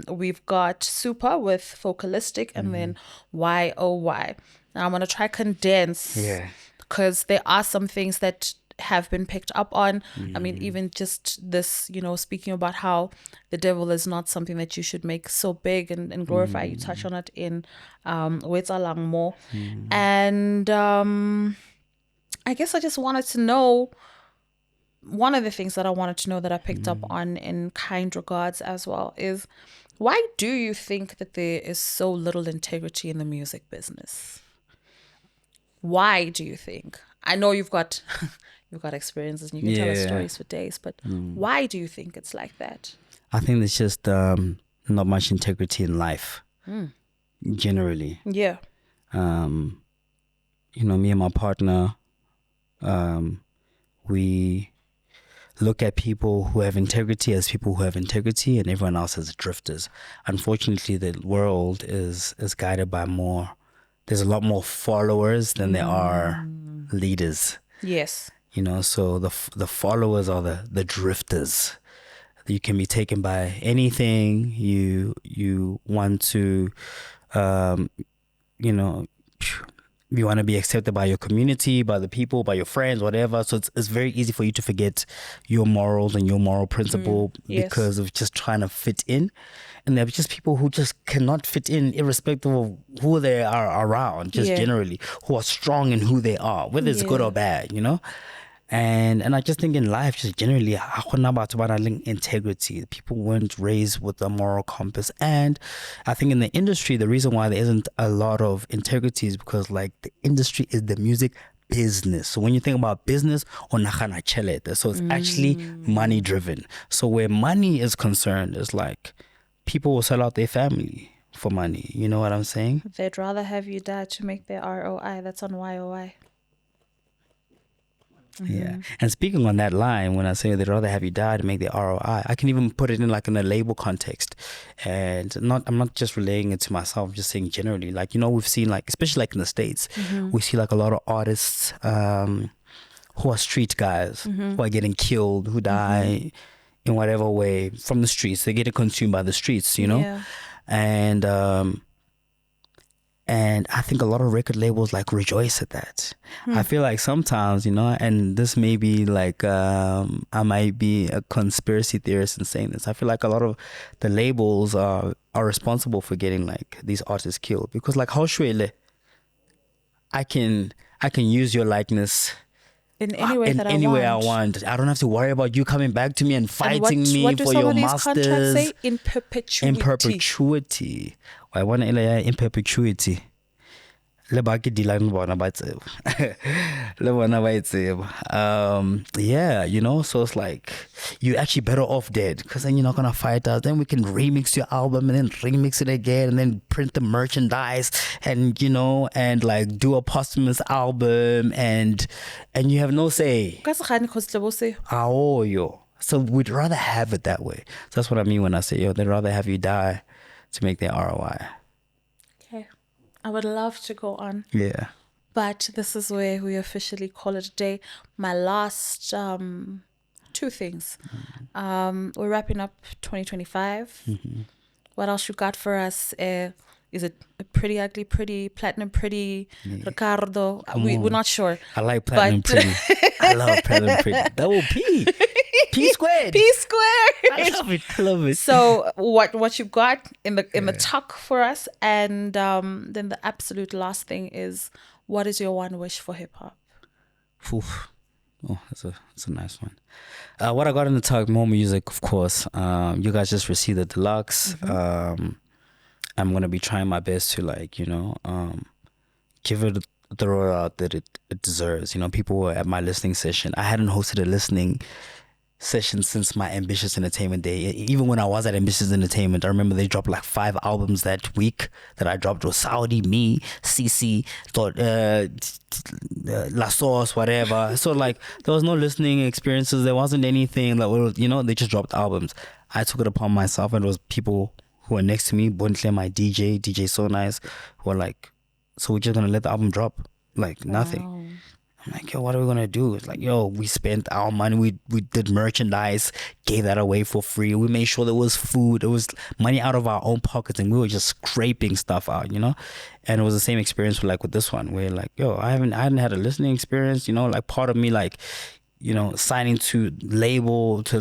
we've got Super with Focalistic and then YOY. Now I'm going to try condense. Yeah. Because there are some things that have been picked up on. I mean, even just this, you know, speaking about how the devil is not something that you should make so big and glorify. You touch on it in Wetsalangmo. And I guess I just wanted to know, one of the things that I wanted to know that I picked up on in Kind Regards as well is, why do you think that there is so little integrity in the music business? Why do you think? I know you've got experiences and you can tell us stories for days, but why do you think it's like that? I think there's just not much integrity in life, generally. Yeah. You know, me and my partner, we look at people who have integrity as people who have integrity, and everyone else as drifters. Unfortunately, the world is guided by more. There's a lot more followers than there are leaders. Yes. You know, so the followers are the drifters. You can be taken by anything. You want to, you know, you want to be accepted by your community, by the people, by your friends, whatever. So it's very easy for you to forget your morals and your moral principle because of just trying to fit in. And there are just people who just cannot fit in irrespective of who they are around, just generally, who are strong in who they are, whether it's good or bad, you know? And I just think in life, just generally, integrity. People weren't raised with a moral compass. And I think in the industry, the reason why there isn't a lot of integrity is because like the industry is the music business. So when you think about business, so it's actually money driven. So where money is concerned, it's like people will sell out their family for money. You know what I'm saying? They'd rather have you die to make their ROI. That's on YOI. Yeah. And speaking on that line, when I say they'd rather have you die to make the ROI, I can even put it in like in a label context. And I'm not just relaying it to myself, I'm just saying generally, like, you know, we've seen like, especially like in the States, we see like a lot of artists who are street guys, who are getting killed, who die in whatever way from the streets. They get consumed by the streets, you know? Yeah. And I think a lot of record labels like rejoice at that. I feel like sometimes, you know, and this may be like, I might be a conspiracy theorist in saying this. I feel like a lot of the labels are responsible for getting like these artists killed because like how shwele, I can use your likeness in any way that I want. I don't have to worry about you coming back to me and fighting me for your masters. What do some of these contracts say? In perpetuity. In perpetuity. I want in perpetuity. Yeah, you know, so it's like you're actually better off dead because then you're not gonna fight us. Then we can remix your album and then remix it again and then print the merchandise and, you know, and like do a posthumous album and you have no say. Oh, yo. So we'd rather have it that way. So that's what I mean when I say, yo, they'd rather have you die to make their ROI. Okay. I would love to go on. Yeah. But this is where we officially call it a day. My last two things. We're wrapping up 2025. What else you got for us? Is it Priddy Ugly, Pretty, Platinum Pretty, Ricardo? We're not sure. I like Platinum Pretty. I love Platinum Pretty. Double P. P squared. P squared. I love it. I love it. So what you've got in the tuck for us, and then the absolute last thing is, what is your one wish for hip hop? Oh, that's a nice one. What I got in the tuck, more music, of course. You guys just received the Deluxe. I'm gonna be trying my best to like, you know, give it the rollout that it deserves. You know, people were at my listening session. I hadn't hosted a listening session since my Ambitious Entertainment day. Even when I was at Ambitious Entertainment, I remember they dropped like 5 albums that week that I dropped with Saudi, me, CC, La Sauce, whatever. So like there was no listening experiences. There wasn't anything that was, you know, they just dropped albums. I took it upon myself, and it was people who were next to me, Bontle, my DJ So Nice, who were like, so we're just gonna let the album drop, like nothing. Wow. I'm like, yo, what are we gonna do? It's like, yo, we spent our money, we did merchandise, gave that away for free. We made sure there was food, it was money out of our own pockets, and we were just scraping stuff out, you know. And it was the same experience with this one, where like, yo, I hadn't had a listening experience, you know. Like part of me, like, you know, signing to labels to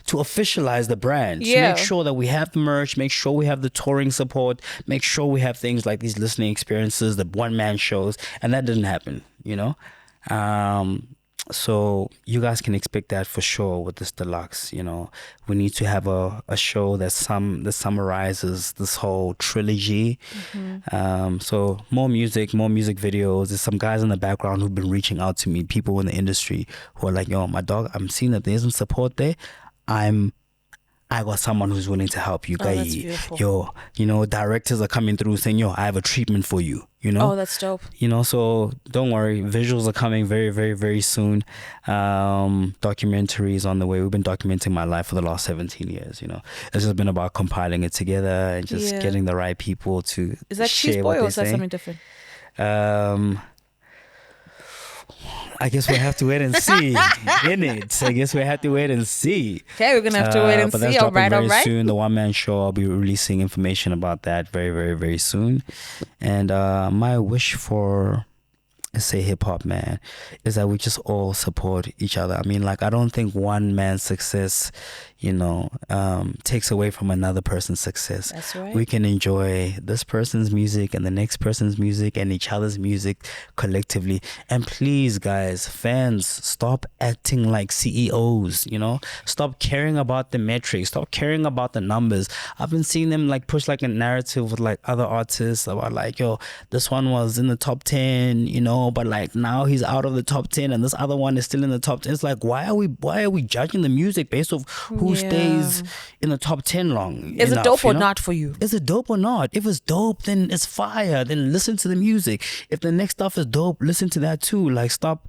officialize the brand, to make sure that we have the merch, make sure we have the touring support, make sure we have things like these listening experiences, the one-man shows, and that didn't happen, you know. So you guys can expect that for sure with this Deluxe. You know, we need to have a show that summarizes this whole trilogy. So more music videos. There's some guys in the background who've been reaching out to me, people in the industry who are like, yo, my dog, I'm seeing that there isn't support there. I got someone who's willing to help you guys. Yo, you know, directors are coming through saying, yo, I have a treatment for you, you know? Oh, that's dope. You know, so don't worry. Visuals are coming very, very, very soon. Documentaries on the way. We've been documenting my life for the last 17 years, you know. It's just been about compiling it together and just getting the right people to Is that share Cheese Boy or is that something different? I guess we'll have to wait and see. In it, I guess we have to wait and see. Okay, we're gonna have to wait and but see. That's All right, dropping all very right. soon. The One Man Show. I'll be releasing information about that very, very, very soon. And my wish for, let's say, hip hop, man, is that we just all support each other. I mean, like, I don't think one man's success, takes away from another person's success. That's right. We can enjoy this person's music and the next person's music and each other's music collectively. And please, guys, fans, stop acting like CEOs, Stop caring about the metrics. Stop caring about the numbers. I've been seeing them like push like a narrative with like other artists about like, yo, this one was in the top 10, but like now he's out of the top 10 and this other one is still in the top 10. It's like, why are we judging the music based off who stays in the top 10 long? Is it dope or not for you? Is it dope or not? If it's dope, then it's fire. Then listen to the music. If the next stuff is dope, listen to that too. Like, stop.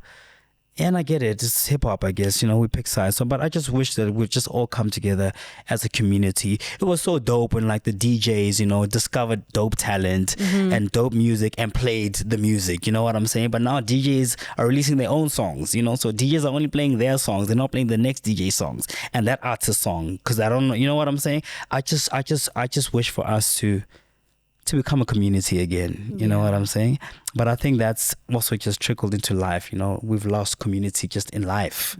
And I get it. It's hip hop, I guess. We pick sides. So, but I just wish that we'd just all come together as a community. It was so dope when like the DJs, discovered dope talent and dope music and played the music. You know what I'm saying? But now DJs are releasing their own songs. So DJs are only playing their songs. They're not playing the next DJ songs and that artist song. Because I don't know. You know what I'm saying? I just wish for us to become a community again. You know what I'm saying? But I think that's also just trickled into life. We've lost community just in life.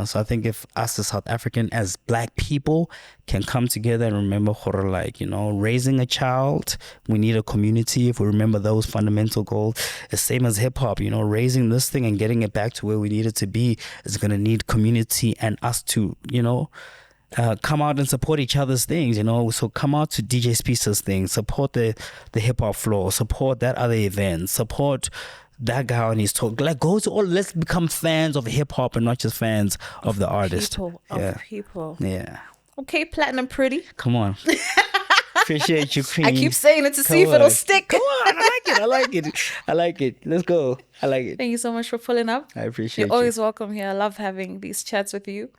So I think if us as South African, as black people, can come together and remember raising a child, we need a community. If we remember those fundamental goals, the same as hip hop, raising this thing and getting it back to where we need it to be is going to need community and us to, come out and support each other's things, so come out to DJ Speester's thing, support the hip hop floor, support that other event, support that guy on his talk. Like, go to all, let's become fans of hip hop and not just fans of the artist. People. Yeah. Okay, Platinum Priddy. Come on. Appreciate you, Queen. I keep saying it to see if it'll stick. Come on, I like it. Let's go. I like it. Thank you so much for pulling up. I appreciate You're always welcome here. I love having these chats with you.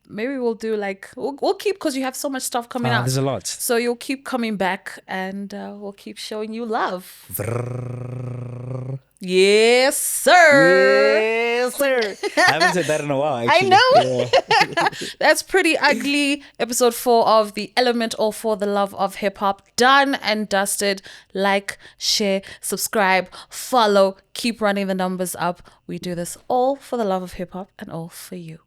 Maybe we'll do like we'll keep, because you have so much stuff coming out. There's a lot, so you'll keep coming back and we'll keep showing you love. Yes, sir. Yes, sir. I haven't said that in a while, actually. I know. Yeah. That's Priddy Ugly, episode 4 of The Element, all for the love of hip hop. Done and dusted. Like, share, subscribe, follow, keep running the numbers up. We do this all for the love of hip hop and all for you.